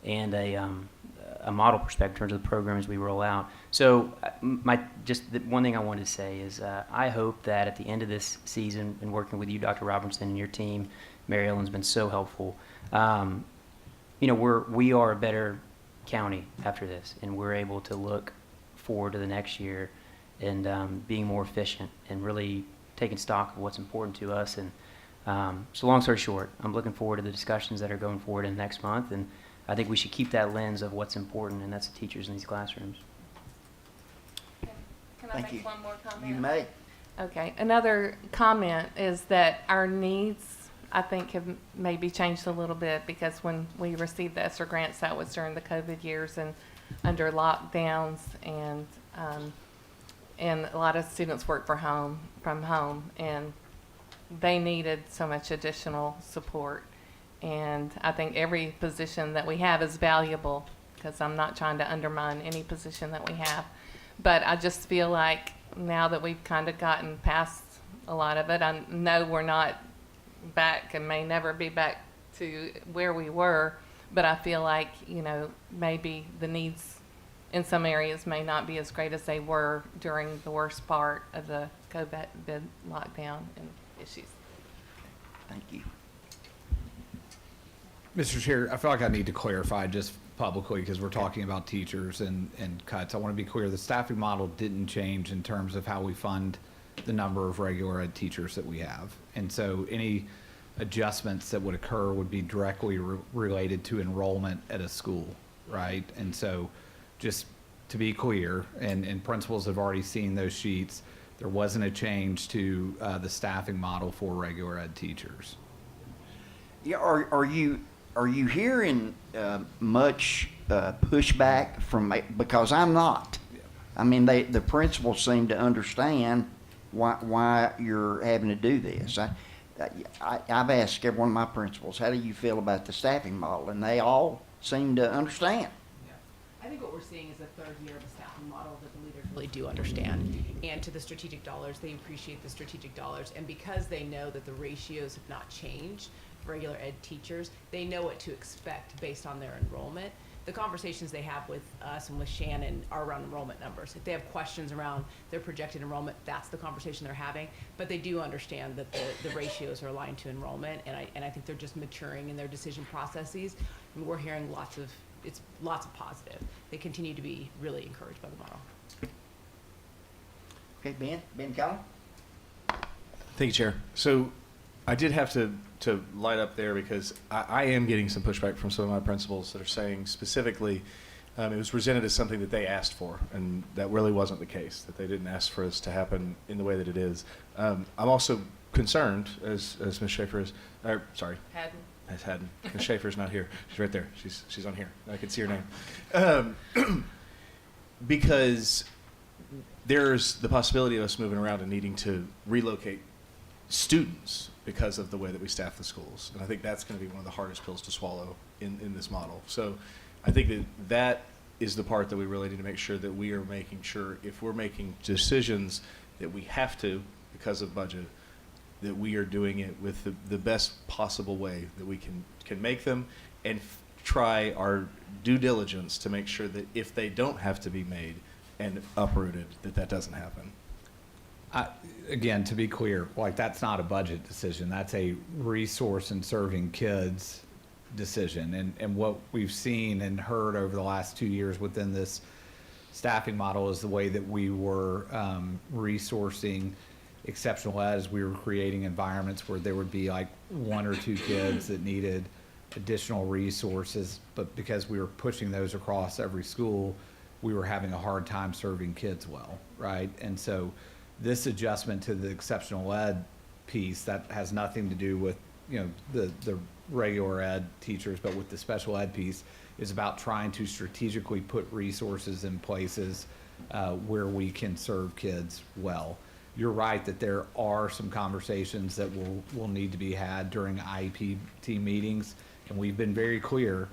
Speaker 11: and a model perspective in terms of the programs we roll out. So the one thing I wanted to say is I hope that at the end of this season, and working with you, Dr. Robertson, and your team, Mary Ellen's been so helpful. You know, we are a better county after this, and we're able to look forward to the next year and being more efficient and really taking stock of what's important to us. And so long story short, I'm looking forward to the discussions that are going forward in next month, and I think we should keep that lens of what's important, and that's the teachers in these classrooms.
Speaker 16: Can I
Speaker 3: Thank
Speaker 16: make
Speaker 3: you.
Speaker 16: one more comment?
Speaker 3: You may.
Speaker 16: Okay. Another comment is that our needs, I think, have maybe changed a little bit, because when we received the ESSER grants, that was during the COVID years and under lockdowns, and a lot of students work from home, and they needed so much additional support. And I think every position that we have is valuable, because I'm not trying to undermine any position that we have. But I just feel like now that we've kind of gotten past a lot of it, I know we're not back and may never be back to where we were, but I feel like, you know, maybe the needs in some areas may not be as great as they were during the worst part of the COVID lockdown and issues.
Speaker 3: Thank you.
Speaker 14: Mr. Chair, I feel like I need to clarify just publicly, because we're talking about teachers and cuts. I want to be clear, the staffing model didn't change in terms of how we fund the number of regular ed teachers that we have. And so any adjustments that would occur would be directly related to enrollment at a school, right? And so just to be clear, and principals have already seen those sheets, there wasn't a change to the staffing model for regular ed teachers.
Speaker 3: Yeah, are you hearing much pushback from, because I'm not. I mean, the principals seem to understand why you're having to do this. I've asked every one of my principals, how do you feel about the staffing model? And they all seem to understand.
Speaker 2: I think what we're seeing is a third year of a staffing model that the leaders really do understand. And to the strategic dollars, they appreciate the strategic dollars. And because they know that the ratios have not changed for regular ed teachers, they know what to expect based on their enrollment. The conversations they have with us and with Shannon are around enrollment numbers. If they have questions around their projected enrollment, that's the conversation they're having. But they do understand that the ratios are aligned to enrollment, and I think they're just maturing in their decision processes. And we're hearing lots of positive. They continue to be really encouraged by the model.
Speaker 3: Okay, Ben Collins?
Speaker 10: Thank you, Chair. So I did have to light up there because I am getting some pushback from some of my principals that are saying specifically it was presented as something that they asked for, and that really wasn't the case, that they didn't ask for this to happen in the way that it is. I'm also concerned, as Ms. Schaefer is,
Speaker 1: Hadden.
Speaker 10: Ms. Haddon. Ms. Schaefer's not here. She's right there. She's on here. I can see her name. Because there's the possibility of us moving around and needing to relocate students because of the way that we staff the schools. And I think that's going to be one of the hardest pills to swallow in this model. So I think that is the part that we really need to make sure that we are making sure, if we're making decisions that we have to because of budget, that we are doing it with the best possible way that we can make them, and try our due diligence to make sure that if they don't have to be made and uprooted, that doesn't happen.
Speaker 14: Again, to be clear, like, that's not a budget decision. That's a resource and serving kids decision. And what we've seen and heard over the last 2 years within this staffing model is the way that we were resourcing exceptional ed, as we were creating environments where there would be like 1 or 2 kids that needed additional resources, but because we were pushing those across every school, we were having a hard time serving kids well, right? And so this adjustment to the exceptional ed piece, that has nothing to do with, the regular ed teachers, but with the special ed piece, is about trying to strategically put resources in places where we can serve kids well. You're right that there are some conversations that will need to be had during IEP team meetings, and we've been very clear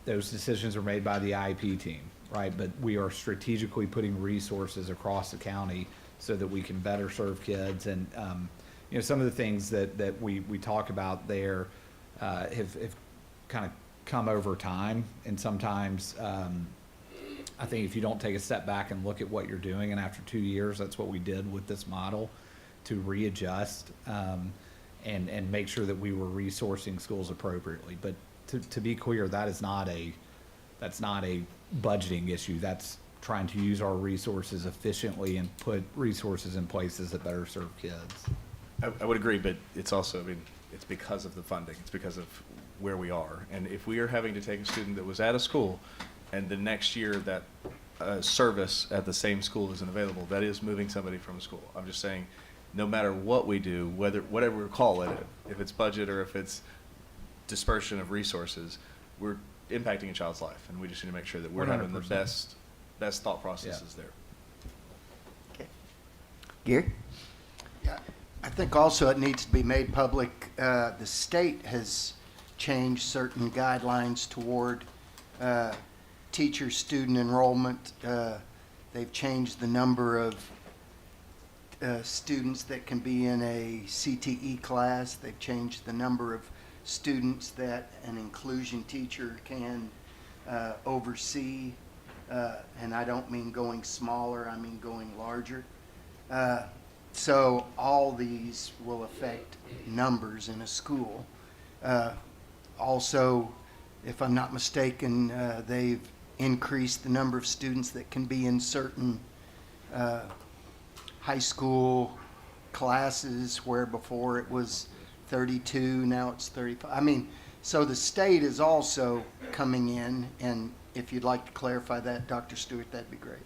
Speaker 14: those decisions are made by the IEP team, right? But we are strategically putting resources across the county so that we can better serve kids. And some of the things that we talk about there have kind of come over time, and sometimes I think if you don't take a step back and look at what you're doing, and after 2 years, that's what we did with this model, to readjust and make sure that we were resourcing schools appropriately. But to be clear, that's not a budgeting issue. That's trying to use our resources efficiently and put resources in places that better serve kids.
Speaker 10: I would agree, but it's also, it's because of the funding. It's because of where we are. And if we are having to take a student that was at a school and the next year that service at the same school isn't available, that is moving somebody from a school. I'm just saying, no matter what we do, whatever we call it, if it's budget or if it's dispersion of resources, we're impacting a child's life, and we just need to make sure that we're
Speaker 14: 100%.
Speaker 10: having the best thought processes there.
Speaker 3: Okay. Gary?
Speaker 15: Yeah, I think also it needs to be made public, the state has changed certain guidelines toward teacher-student enrollment. They've changed the number of students that can be in a CTE class. They've changed the number of students that an inclusion teacher can oversee. And I don't mean going smaller, I mean going larger. So all these will affect numbers in a school. Also, if I'm not mistaken, they've increased the number of students that can be in certain high school classes, where before it was 32, now it's 35. I mean, so the state is also coming in, and if you'd like to clarify that, Dr. Stewart, that'd be great.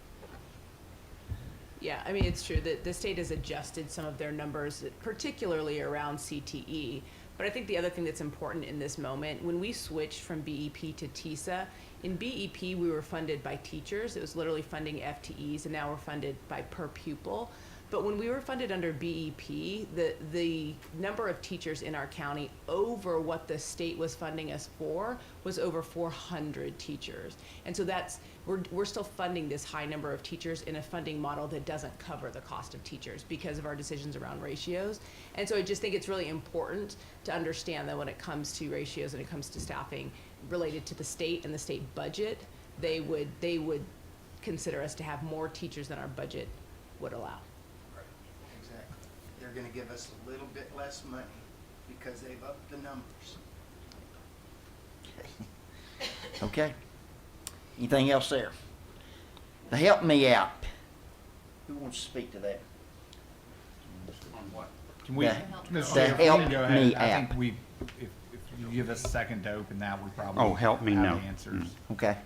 Speaker 2: Yeah, I mean, it's true that the state has adjusted some of their numbers, particularly around CTE. But I think the other thing that's important in this moment, when we switched from BEP to TISA,
Speaker 18: In BEP, we were funded by teachers. It was literally funding FTEs, and now we're funded by per pupil. But when we were funded under BEP, the number of teachers in our county over what the state was funding us for was over 400 teachers. And so we're still funding this high number of teachers in a funding model that doesn't cover the cost of teachers because of our decisions around ratios. And so I just think it's really important to understand that when it comes to ratios and it comes to staffing related to the state and the state budget, they would consider us to have more teachers than our budget would allow.
Speaker 15: Exactly. They're gonna give us a little bit less money because they've upped the numbers.
Speaker 3: Okay. Anything else there? The Help Me app. Who wants to speak to that?
Speaker 14: Can we,
Speaker 3: The-
Speaker 14: Mr.
Speaker 3: the
Speaker 14: Chair, we
Speaker 3: Help
Speaker 14: can go ahead.
Speaker 3: Me
Speaker 14: I
Speaker 3: app.
Speaker 14: think if you give us a second to open that, we probably
Speaker 12: Oh, help me,
Speaker 14: have
Speaker 12: no.
Speaker 14: the answers.
Speaker 3: Okay.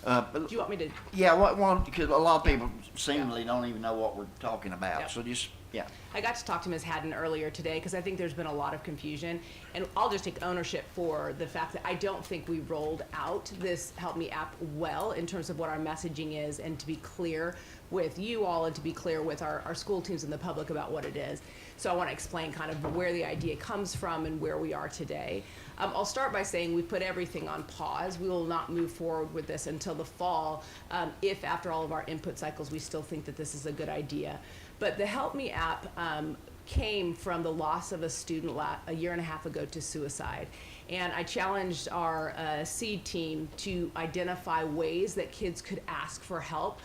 Speaker 3: But,
Speaker 18: Do you want me to?
Speaker 3: yeah, because a lot of people seemingly don't even know what we're talking about.
Speaker 18: Yep.
Speaker 3: So just, yeah.
Speaker 18: I got to talk to Ms. Haddon earlier today because I think there's been a lot of confusion. And I'll just take ownership for the fact that I don't think we rolled out this Help Me app well in terms of what our messaging is, and to be clear with you all and to be clear with our school teams and the public about what it is. So I want to explain kind of where the idea comes from and where we are today. I'll start by saying we put everything on pause. We will not move forward with this until the fall, if after all of our input cycles we still think that this is a good idea. But the Help Me app came from the loss of a student a year and a half ago to suicide. And I challenged our SEED team to identify ways that kids could ask for help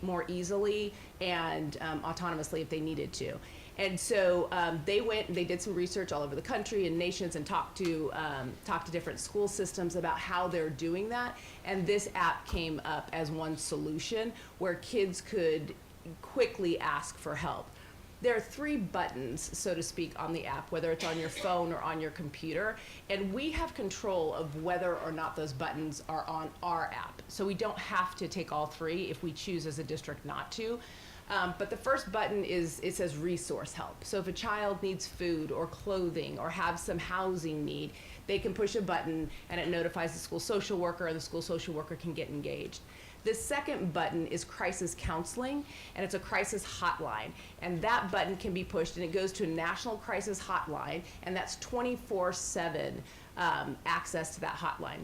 Speaker 18: more easily and autonomously if they needed to. And so they went and they did some research all over the country and nations and talked to different school systems about how they're doing that. And this app came up as one solution where kids could quickly ask for help. There are 3 buttons, so to speak, on the app, whether it's on your phone or on your computer, and we have control of whether or not those buttons are on our app. So we don't have to take all 3 if we choose as a district not to. But the first button it says resource help. So if a child needs food or clothing or have some housing need, they can push a button and it notifies the school social worker, and the school social worker can get engaged. The second button is crisis counseling, and it's a crisis hotline. And that button can be pushed and it goes to a national crisis hotline, and that's 24/7 access to that hotline.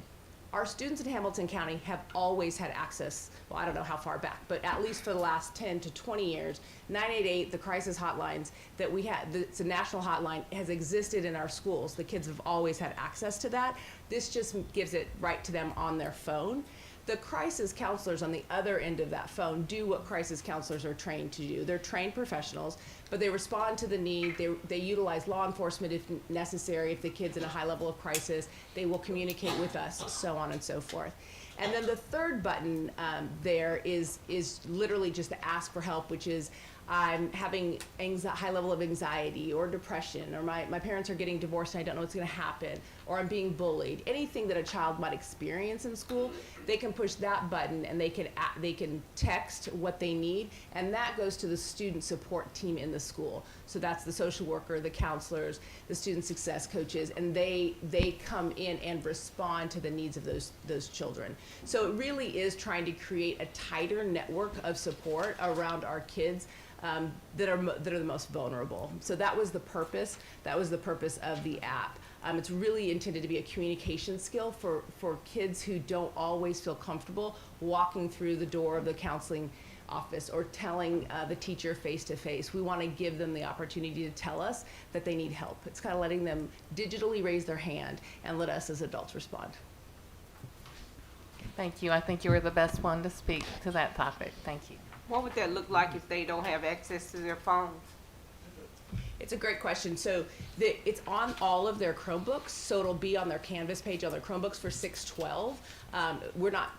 Speaker 18: Our students in Hamilton County have always had access, well, I don't know how far back, but at least for the last 10 to 20 years, 988, the crisis hotlines that we had, it's a national hotline, has existed in our schools. The kids have always had access to that. This just gives it right to them on their phone. The crisis counselors on the other end of that phone do what crisis counselors are trained to do. They're trained professionals, but they respond to the need. They utilize law enforcement if necessary. If the kid's in a high level of crisis, they will communicate with us, so on and so forth. And then the third button there is literally just to ask for help, which is I'm having high level of anxiety or depression, or my parents are getting divorced and I don't know what's going to happen, or I'm being bullied. Anything that a child might experience in school, they can push that button and they can text what they need, and that goes to the student support team in the school. So that's the social worker, the counselors, the student success coaches, and they come in and respond to the needs of those children. So it really is trying to create a tighter network of support around our kids that are the most vulnerable. So that was the purpose. That was the purpose of the app. It's really intended to be a communication skill for kids who don't always feel comfortable walking through the door of the counseling office or telling the teacher face to face. We want to give them the opportunity to tell us that they need help. It's kind of letting them digitally raise their hand and let us as adults respond.
Speaker 16: Thank you. I think you were the best one to speak to that topic. Thank you.
Speaker 9: What would that look like if they don't have access to their phones?
Speaker 18: It's a great question. So it's on all of their Chromebooks, so it'll be on their Canvas page on their Chromebooks for 612.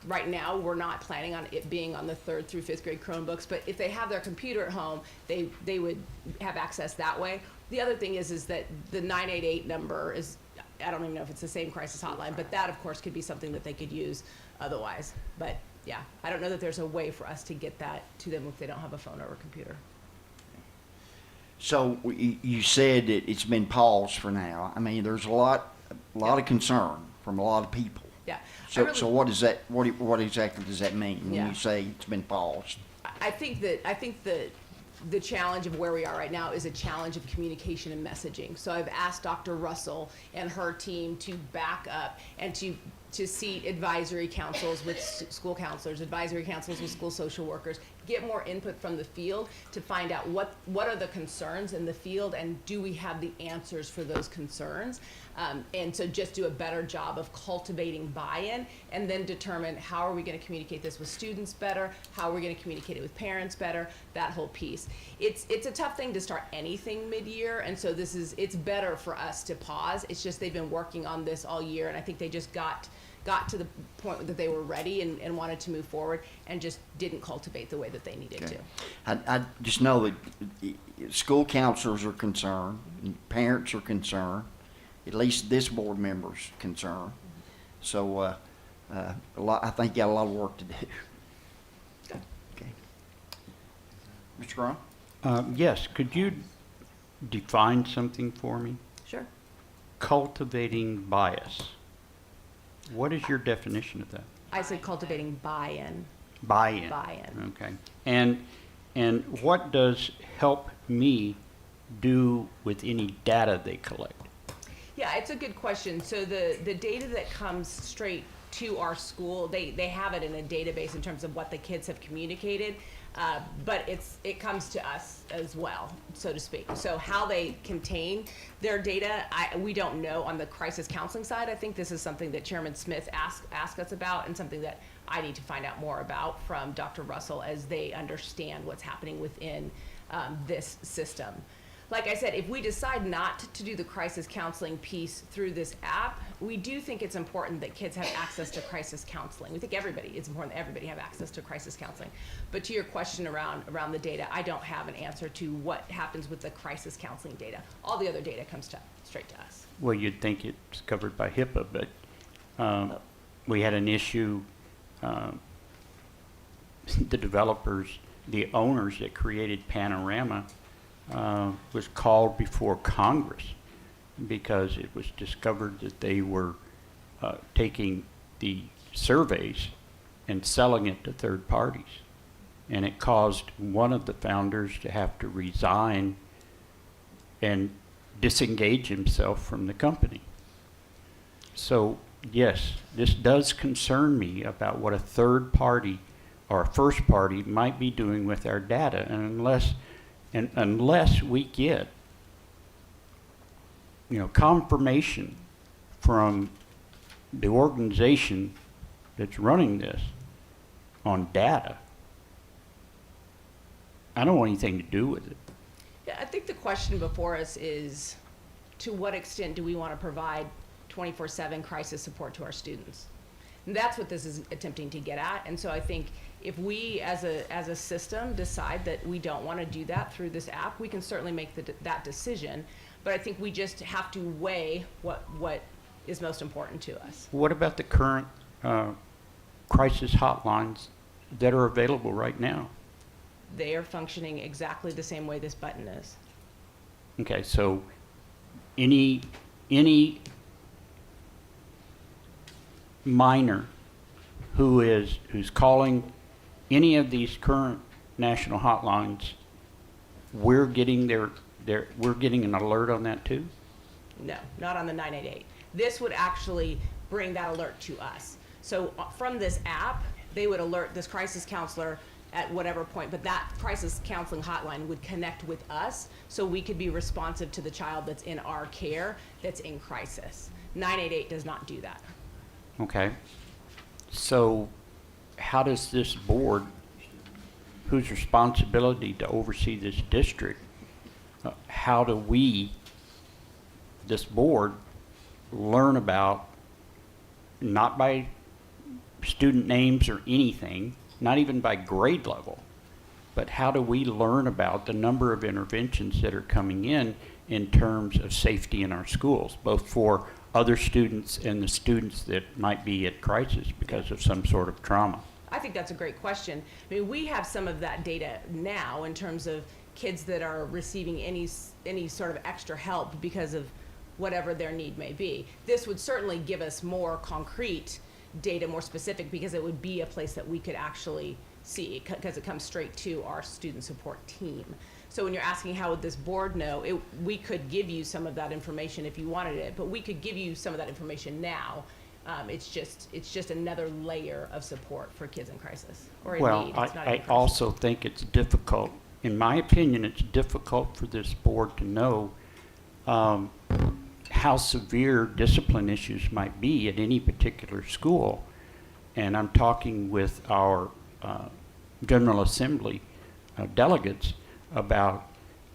Speaker 18: Right now, we're not planning on it being on the 3rd through 5th grade Chromebooks, but if they have their computer at home, they would have access that way. The other thing is that the 988 number is, I don't even know if it's the same crisis hotline, but that of course could be something that they could use otherwise. But yeah, I don't know that there's a way for us to get that to them if they don't have a phone or a computer.
Speaker 3: So you said that it's been paused for now. I mean, there's a lot of concern from a lot of people.
Speaker 18: Yeah.
Speaker 3: So what is that? What exactly does that mean when
Speaker 18: Yeah.
Speaker 3: you say it's been paused?
Speaker 18: I think that the challenge of where we are right now is a challenge of communication and messaging. So I've asked Dr. Russell and her team to back up and to seat advisory councils with school counselors, advisory councils with school social workers, get more input from the field to find out what are the concerns in the field and do we have the answers for those concerns. And so just do a better job of cultivating buy-in and then determine how are we going to communicate this with students better, how are we going to communicate it with parents better, that whole piece. It's a tough thing to start anything mid-year, and so it's better for us to pause. It's just they've been working on this all year, and I think they just got to the point that they were ready and wanted to move forward and just didn't cultivate the way that they needed to.
Speaker 3: I just know that school counselors are concerned, and parents are concerned, at least this board member's concerned. So I think you got a lot of work to do. Okay. Mr. Grant?
Speaker 12: Yes, could you define something for me?
Speaker 18: Sure.
Speaker 12: Cultivating bias. What is your definition of that?
Speaker 18: I said cultivating buy-in.
Speaker 12: Buy-in.
Speaker 18: Buy-in.
Speaker 12: Okay. And what does Help Me do with any data they collect?
Speaker 18: Yeah, it's a good question. So the data that comes straight to our school, they have it in a database in terms of what the kids have communicated, but it comes to us as well, so to speak. So how they contain their data, we don't know on the crisis counseling side. I think this is something that Chairman Smith asked us about and something that I need to find out more about from Dr. Russell as they understand what's happening within this system. Like I said, if we decide not to do the crisis counseling piece through this app, we do think it's important that kids have access to crisis counseling. We think it's important that everybody have access to crisis counseling. But to your question around the data, I don't have an answer to what happens with the crisis counseling data. All the other data comes straight to us.
Speaker 12: Well, you'd think it's covered by HIPAA, but we had an issue. The developers, the owners that created Panorama, was called before Congress because it was discovered that they were taking the surveys and selling it to third parties. And it caused one of the founders to have to resign and disengage himself from the company. So yes, this does concern me about what a third party or a first party might be doing with our data. And unless we get, confirmation from the organization that's running this on data, I don't want anything to do with it.
Speaker 18: Yeah, I think the question before us is, to what extent do we want to provide 24/7 crisis support to our students? And that's what this is attempting to get at. And so I think if we as a system decide that we don't want to do that through this app, we can certainly make that decision. But I think we just have to weigh what is most important to us.
Speaker 12: What about the current crisis hotlines that are available right now?
Speaker 18: They are functioning exactly the same way this button is.
Speaker 12: Okay, so any minor who's calling any of these current national hotlines, we're getting we're getting an alert on that too?
Speaker 18: No, not on the 988. This would actually bring that alert to us. So from this app, they would alert this crisis counselor at whatever point, but that crisis counseling hotline would connect with us so we could be responsive to the child that's in our care that's in crisis. 988 does not do that.
Speaker 12: Okay. So how does this board, whose responsibility to oversee this district, how do we, this board, learn about, not by student names or anything, not even by grade level, but how do we learn about the number of interventions that are coming in terms of safety in our schools, both for other students and the students that might be at crisis because of some sort of trauma?
Speaker 18: I think that's a great question. I mean, we have some of that data now in terms of kids that are receiving any sort of extra help because of whatever their need may be. This would certainly give us more concrete data, more specific, because it would be a place that we could actually see, because it comes straight to our student support team. So when you're asking how would this board know, we could give you some of that information if you wanted it, but we could give you some of that information now. It's just another layer of support for kids in crisis or in
Speaker 12: Well,
Speaker 18: need. It's not
Speaker 12: I
Speaker 18: even crisis.
Speaker 12: also think it's difficult, in my opinion, it's difficult for this board to know how severe discipline issues might be at any particular school. And I'm talking with our General Assembly delegates about,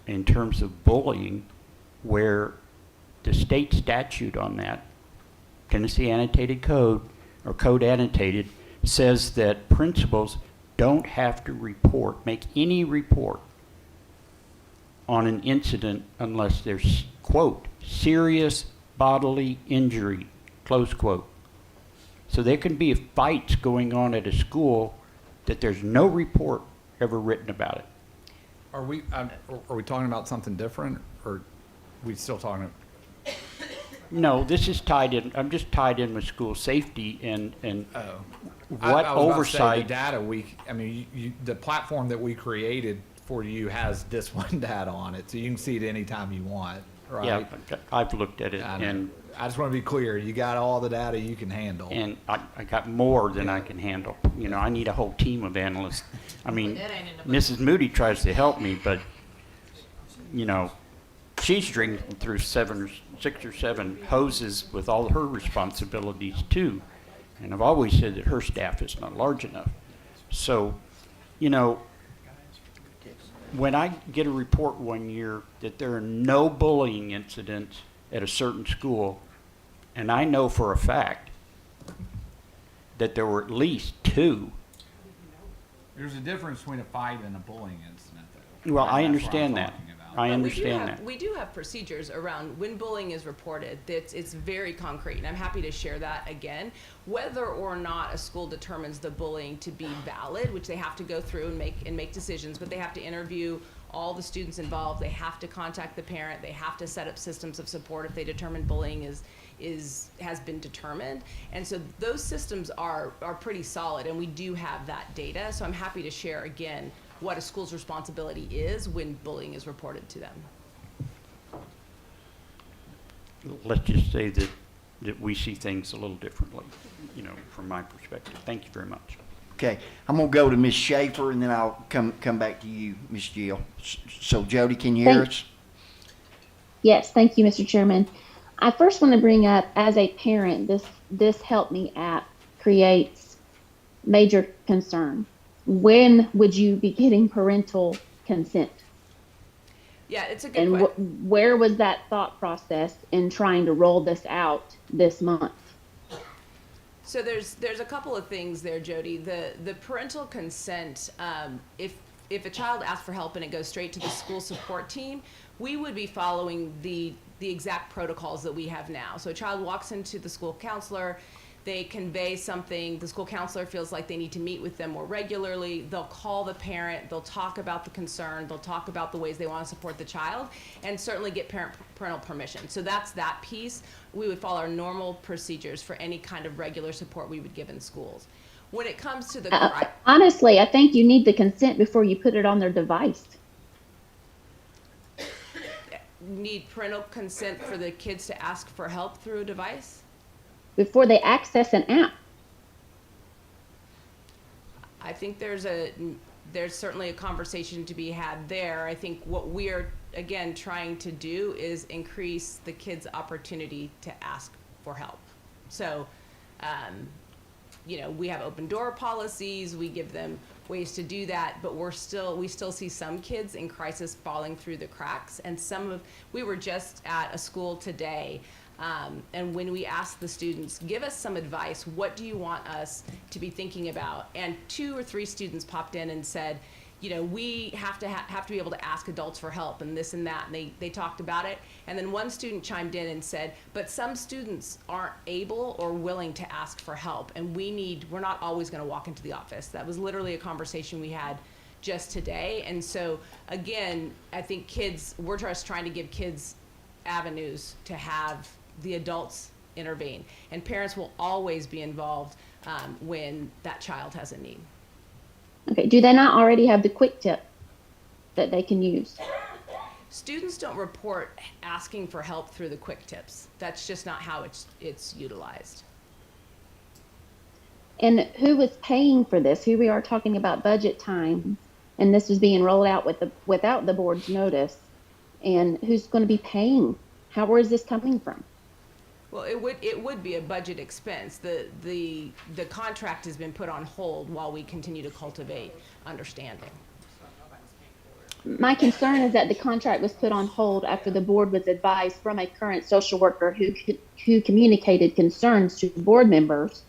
Speaker 12: in terms of bullying, where the state statute on that, Tennessee Annotated Code, or Code Annotated, says that principals don't have to make any report on an incident unless there's, quote, serious bodily injury, close quote. So there can be fights going on at a school that there's no report ever written about it.
Speaker 14: Are we talking about something different, or are we still talking?
Speaker 12: No, this is tied in, I'm just tied in with school safety and what
Speaker 14: I was about to say,
Speaker 12: oversight.
Speaker 14: the data the platform that we created for you has this one data on it, so you can see it anytime you want, right?
Speaker 12: Yeah, I've looked at it,
Speaker 14: and I just want to be clear, you got all the data you can handle.
Speaker 12: And I got more than I can handle. You know, I need a whole team of analysts. I mean, Mrs. Moody tries to help me, but, you know, she's drinking through 6 or 7 hoses with all her responsibilities too. And I've always said that her staff is not large enough. So, you know, when I get a report one year that there are no bullying incidents at a certain school, and I know for a fact that there were at least 2.
Speaker 14: There's a difference between a fight and a bullying incident, though.
Speaker 12: Well,
Speaker 14: And
Speaker 12: I
Speaker 14: that's what I'm
Speaker 12: understand that.
Speaker 14: talking about.
Speaker 12: I
Speaker 18: But
Speaker 12: understand that.
Speaker 18: we do have procedures around when bullying is reported. It's very concrete, and I'm happy to share that again. Whether or not a school determines the bullying to be valid, which they have to go through and make decisions, but they have to interview all the students involved. They have to contact the parent. They have to set up systems of support if they determine bullying has been determined. And so those systems are pretty solid, and we do have that data. So I'm happy to share again what a school's responsibility is when bullying is reported to them.
Speaker 12: Let's just say that we see things a little differently, you know, from my perspective. Thank you very much.
Speaker 3: Okay, I'm gonna go to Ms. Schaefer, and then I'll come back to you, Ms. Jill. So Jody, can you hear us?
Speaker 13: Yes, thank you, Mr. Chairman. I first want to bring up, as a parent, this Help Me app creates major concern. When would you be getting parental consent?
Speaker 18: Yeah, it's a good
Speaker 13: And
Speaker 18: question.
Speaker 13: where was that thought process in trying to roll this out this month?
Speaker 18: So there's a couple of things there, Jody. The parental consent, if a child asks for help and it goes straight to the school support team, we would be following the exact protocols that we have now. So a child walks into the school counselor, they convey something, the school counselor feels like they need to meet with them more regularly, they'll call the parent, they'll talk about the concern, they'll talk about the ways they want to support the child, and certainly get parental permission. So that's that piece. We would follow our normal procedures for any kind of regular support we would give in schools. When it comes to the
Speaker 13: Honestly, I think you need the consent before you put it on their device.
Speaker 18: need parental consent for the kids to ask for help through a device?
Speaker 13: Before they access an app.
Speaker 18: I think there's certainly a conversation to be had there. I think what we're, again, trying to do is increase the kids' opportunity to ask for help. So, we have open door policies, we give them ways to do that, but we still see some kids in crisis falling through the cracks. And we were just at a school today, and when we asked the students, give us some advice, what do you want us to be thinking about? And 2 or 3 students popped in and said, we have to be able to ask adults for help and this and that. And they talked about it. And then one student chimed in and said, but some students aren't able or willing to ask for help. And we're not always going to walk into the office. That was literally a conversation we had just today. And so again, I think we're just trying to give kids avenues to have the adults intervene, and parents will always be involved when that child has a need.
Speaker 13: Okay, do they not already have the quick tip that they can use?
Speaker 18: Students don't report asking for help through the quick tips. That's just not how it's utilized.
Speaker 13: And who was paying for this? Here we are talking about budget time, and this was being rolled out without the board's notice. And who's going to be paying? Where is this coming from?
Speaker 18: Well, it would be a budget expense. The contract has been put on hold while we continue to cultivate understanding.
Speaker 13: My concern is that the contract was put on hold after the board was advised from a current social worker who communicated concerns to board members,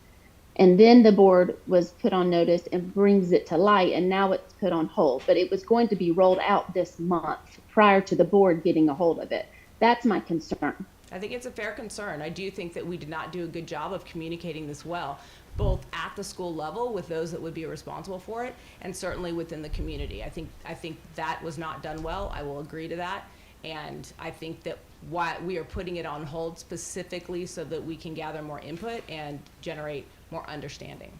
Speaker 13: and then the board was put on notice and brings it to light, and now it's put on hold. But it was going to be rolled out this month prior to the board getting a hold of it. That's my concern.
Speaker 18: I think it's a fair concern. I do think that we did not do a good job of communicating this well, both at the school level with those that would be responsible for it, and certainly within the community. I think that was not done well. I will agree to that. And I think that why we are putting it on hold specifically so that we can gather more input and generate more understanding.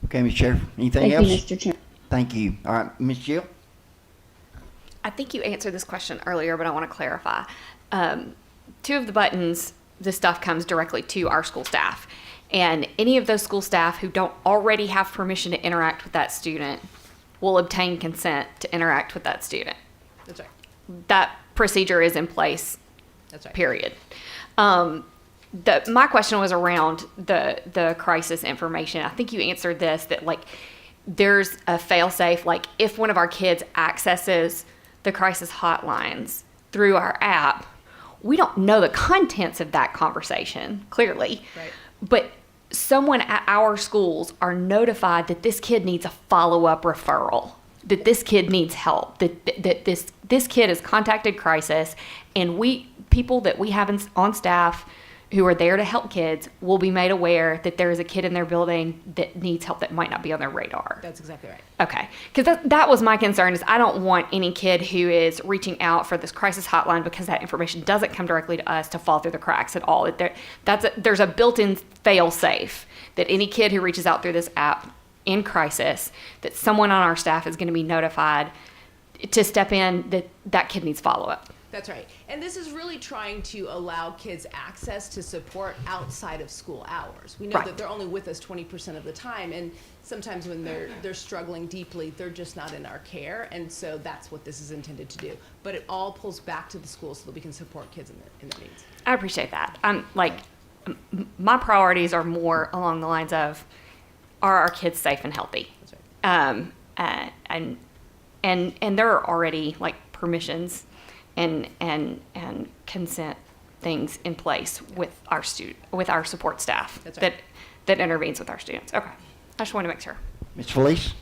Speaker 3: Okay, Ms. Chair, anything else?
Speaker 13: Thank you, Mr. Chair.
Speaker 3: Thank you. All right, Ms. Jill?
Speaker 19: I think you answered this question earlier, but I want to clarify. Two of the buttons, this stuff comes directly to our school staff. And any of those school staff who don't already have permission to interact with that student will obtain consent to interact with that student.
Speaker 18: That's right.
Speaker 19: That procedure is in place.
Speaker 18: That's right.
Speaker 19: Period. My question was around the crisis information. I think you answered this, that like there's a fail-safe, like if one of our kids accesses the crisis hotlines through our app, we don't know the contents of that conversation, clearly.
Speaker 18: Right.
Speaker 19: But someone at our schools are notified that this kid needs a follow-up referral, that this kid needs help, that this kid has contacted crisis, and people that we have on staff who are there to help kids will be made aware that there is a kid in their building that needs help that might not be on their radar.
Speaker 18: That's exactly right.
Speaker 19: Okay, because that was my concern, is I don't want any kid who is reaching out for this crisis hotline because that information doesn't come directly to us to fall through the cracks at all. There's a built-in fail-safe that any kid who reaches out through this app in crisis, that someone on our staff is going to be notified to step in, that kid needs follow-up.
Speaker 18: That's right. And this is really trying to allow kids access to support outside of school hours. We know
Speaker 19: Right.
Speaker 18: that they're only with us 20% of the time, and sometimes when they're struggling deeply, they're just not in our care, and so that's what this is intended to do. But it all pulls back to the school so that we can support kids in their needs.
Speaker 19: I appreciate that. My priorities are more along the lines of, are our kids safe and healthy?
Speaker 18: That's right.
Speaker 19: And there are already like permissions and consent things in place with our support staff.
Speaker 18: That's right.
Speaker 19: that intervenes with our students. Okay, I just want to make sure.
Speaker 3: Ms. Felice?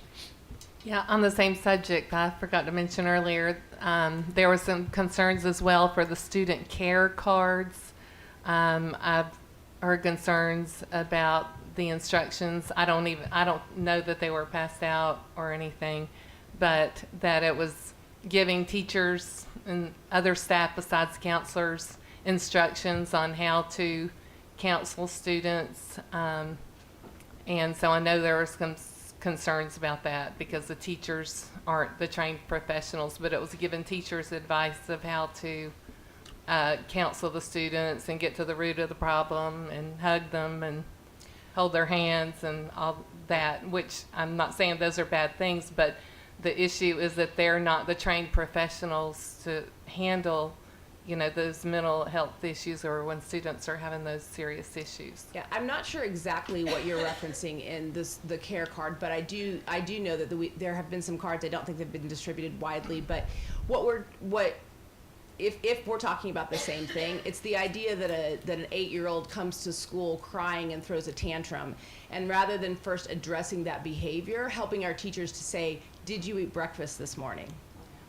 Speaker 16: Yeah, on the same subject, I forgot to mention earlier, there were some concerns as well for the student care cards. I've heard concerns about the instructions. I don't know that they were passed out or anything, but that it was giving teachers and other staff besides counselors instructions on how to counsel students. And so I know there were some concerns about that because the teachers aren't the trained professionals, but it was giving teachers advice of how to counsel the students and get to the root of the problem and hug them and hold their hands and all that, which I'm not saying those are bad things, but the issue is that they're not the trained professionals to handle, those mental health issues or when students are having those serious issues.
Speaker 18: Yeah, I'm not sure exactly what you're referencing in the care card, but I do know that there have been some cards. I don't think they've been distributed widely, but if we're talking about the same thing, it's the idea that an 8-year-old comes to school crying and throws a tantrum, and rather than first addressing that behavior, helping our teachers to say, did you eat breakfast this morning?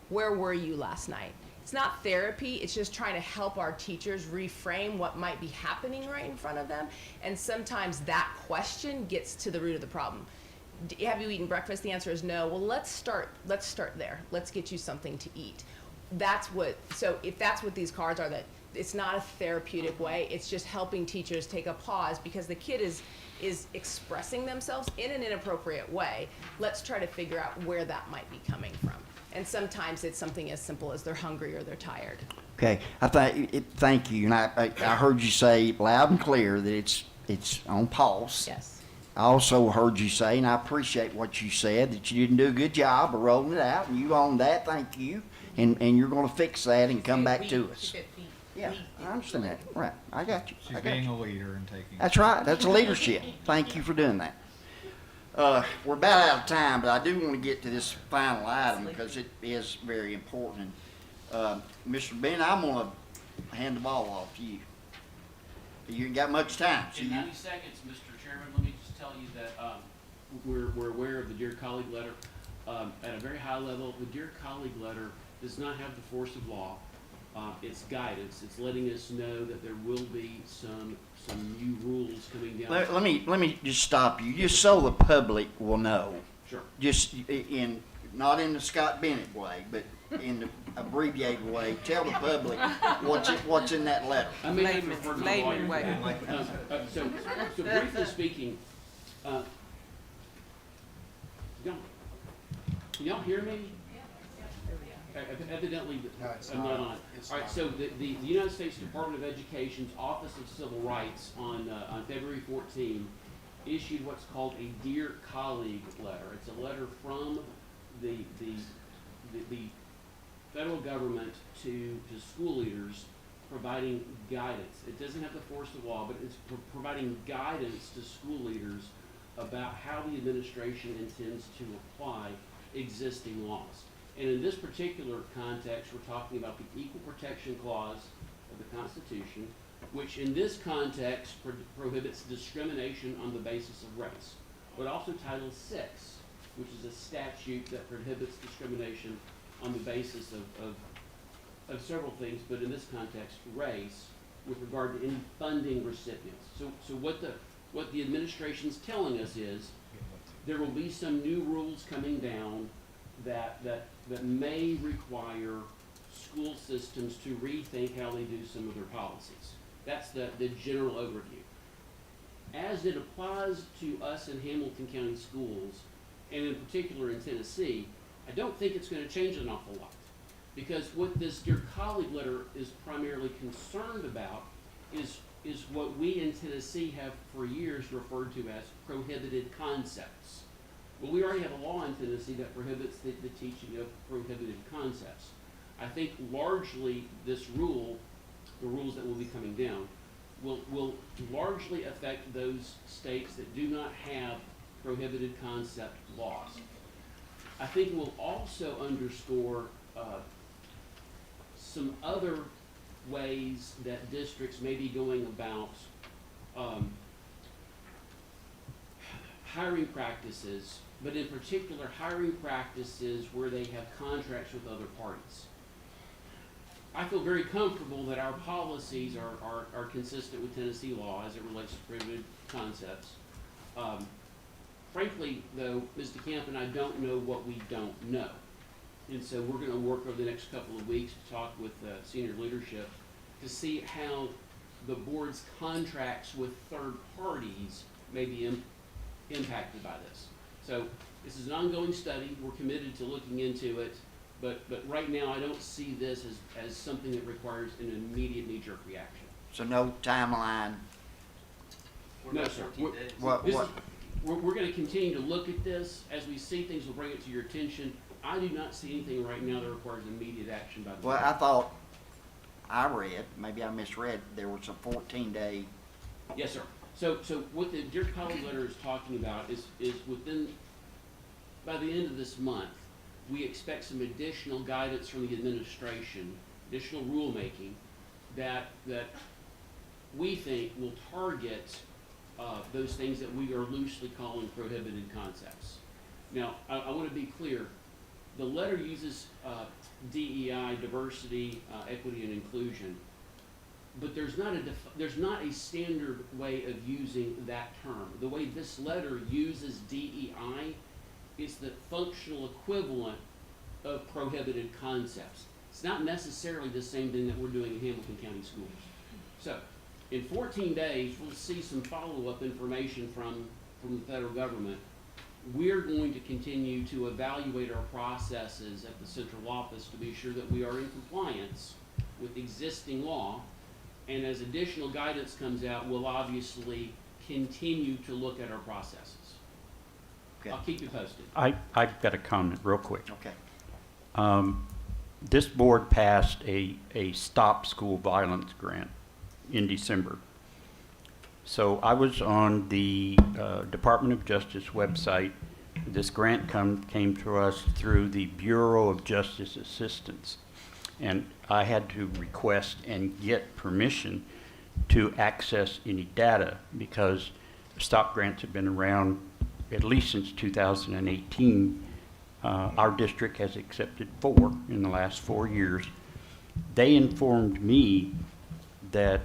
Speaker 18: Where were you last night? It's not therapy, it's just trying to help our teachers reframe what might be happening right in front of them, and sometimes that question gets to the root of the problem. Have you eaten breakfast? The answer is no. Well, let's start there. Let's get you something to eat. So if that's what these cards are, that it's not a therapeutic way, it's just helping teachers take a pause because the kid is expressing themselves in an inappropriate way. Let's try to figure out where that might be coming from. And sometimes it's something as simple as they're hungry or they're tired.
Speaker 3: Okay, thank you, and I heard you say loud and clear that it's on pause.
Speaker 18: Yes.
Speaker 3: I also heard you say, and I appreciate what you said, that you didn't do a good job of rolling it out, and you own that, thank you, and you're gonna fix that and come back to us. Yeah, I understand that, right, I got you.
Speaker 14: She's being a leader and taking.
Speaker 3: That's right, that's leadership, thank you for doing that. We're about out of time, but I do want to get to this final item because it is very important. Mr. Ben, I'm gonna hand the ball off to you. You ain't got much time. So
Speaker 20: In 90 seconds, Mr. Chairman, let me just tell you that we're aware of the Dear Colleague letter. At a very high level, the Dear Colleague letter does not have the force of law. It's guidance. It's letting us know that there will be some new rules coming down.
Speaker 3: Let me just stop you, just so the public will know.
Speaker 20: Sure.
Speaker 3: Just not in the Scott Bennett way, but in the abbreviated way. Tell the public what's in that letter.
Speaker 20: I may have referred to the
Speaker 9: Layman
Speaker 20: lawyer.
Speaker 9: way.
Speaker 20: So briefly speaking, can y'all hear me? Evidently, I'm not on. All right, so the United States Department of Education's Office of Civil Rights on February 14 issued what's called a Dear Colleague letter. It's a letter from the federal government to school leaders providing guidance. It doesn't have the force of law, but it's providing guidance to school leaders about how the administration intends to apply existing laws. And in this particular context, we're talking about the Equal Protection Clause of the Constitution, which in this context prohibits discrimination on the basis of race. But also Title VI, which is a statute that prohibits discrimination on the basis of several things, but in this context, race, with regard to any funding recipients. So what the administration's telling us is there will be some new rules coming down that may require school systems to rethink how they do some of their policies. That's the general overview. As it applies to us in Hamilton County schools, and in particular in Tennessee, I don't think it's going to change an awful lot. Because what this Dear Colleague letter is primarily concerned about is what we in Tennessee have for years referred to as prohibited concepts. Well, we already have a law in Tennessee that prohibits the teaching of prohibited concepts. I think largely this rule, the rules that will be coming down, will largely affect those states that do not have prohibited concept laws. I think it will also underscore some other ways that districts may be going about hiring practices, but in particular hiring practices where they have contracts with other parties. I feel very comfortable that our policies are consistent with Tennessee law as it relates to prohibited concepts. Frankly, though, Ms. DeCamp and I don't know what we don't know. And so we're going to work over the next couple of weeks to talk with senior leadership to see how the board's contracts with third parties may be impacted by this. So this is an ongoing study. We're committed to looking into it. But right now, I don't see this as something that requires an immediate knee-jerk reaction.
Speaker 3: So no timeline?
Speaker 20: No, sir. We're going to continue to look at this. As we see things, we'll bring it to your attention. I do not see anything right now that requires immediate action by the board.
Speaker 3: Well, I thought I read, maybe I misread, there was a 14-day.
Speaker 20: Yes, sir. So what the Dear Colleague letter is talking about is by the end of this month, we expect some additional guidance from the administration, additional rulemaking that we think will target those things that we are loosely calling prohibited concepts. Now, I want to be clear. The letter uses DEI, diversity, equity, and inclusion. but there's not a standard way of using that term. The way this letter uses DEI is the functional equivalent of prohibited concepts. It's not necessarily the same thing that we're doing in Hamilton County Schools. So, in 14 days, we'll see some follow-up information from the federal government. We're going to continue to evaluate our processes at the central office to be sure that we are in compliance with existing law. And as additional guidance comes out, we'll obviously continue to look at our processes.
Speaker 3: Okay.
Speaker 20: I'll keep you posted.
Speaker 12: I've got a comment real quick.
Speaker 3: Okay.
Speaker 12: This board passed a Stop School Violence grant in December. So I was on the Department of Justice website. This grant came to us through the Bureau of Justice Assistance. And I had to request and get permission to access any data because stop grants have been around at least since 2018. Our district has accepted 4 in the last 4 years. They informed me that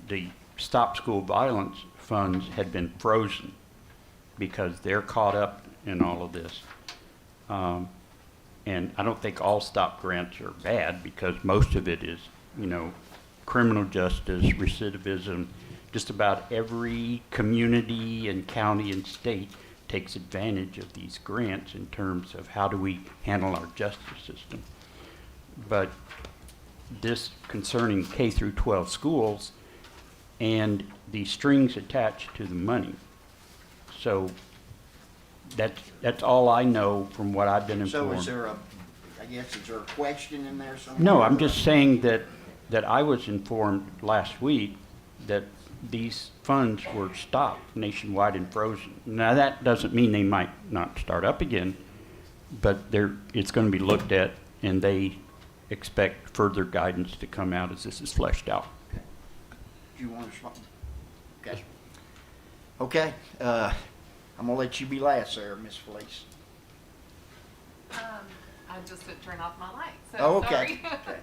Speaker 12: the Stop School Violence funds had been frozen because they're caught up in all of this. And I don't think all stop grants are bad because most of it is, criminal justice, recidivism. Just about every community and county and state takes advantage of these grants in terms of how do we handle our justice system. But this concerning K through 12 schools and the strings attached to the money. So that's all I know from what I've been informed.
Speaker 3: So is there is there a question in there somewhere?
Speaker 12: No, I'm just saying that I was informed last week that these funds were stopped nationwide and frozen. Now that doesn't mean they might not start up again, but it's going to be looked at and they expect further guidance to come out as this is fleshed out.
Speaker 3: Okay. Do you want to respond? Okay. Okay. I'm going to let you be last there, Miss Felice.
Speaker 1: I just didn't turn off my light, so
Speaker 3: Oh, okay.
Speaker 1: sorry.
Speaker 3: Okay.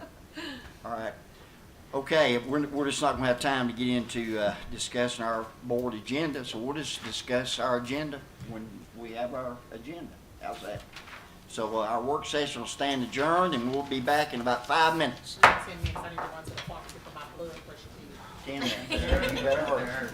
Speaker 3: All right. Okay, we're just not going to have time to get into discussing our board agenda, so we'll just discuss our agenda when we have our agenda. How's that? So our work session will stand adjourned, and we'll be back in about 5 minutes.
Speaker 2: 10 minutes, I need to run to the pharmacy for my blood pressure.
Speaker 3: 10 minutes. You better hurry.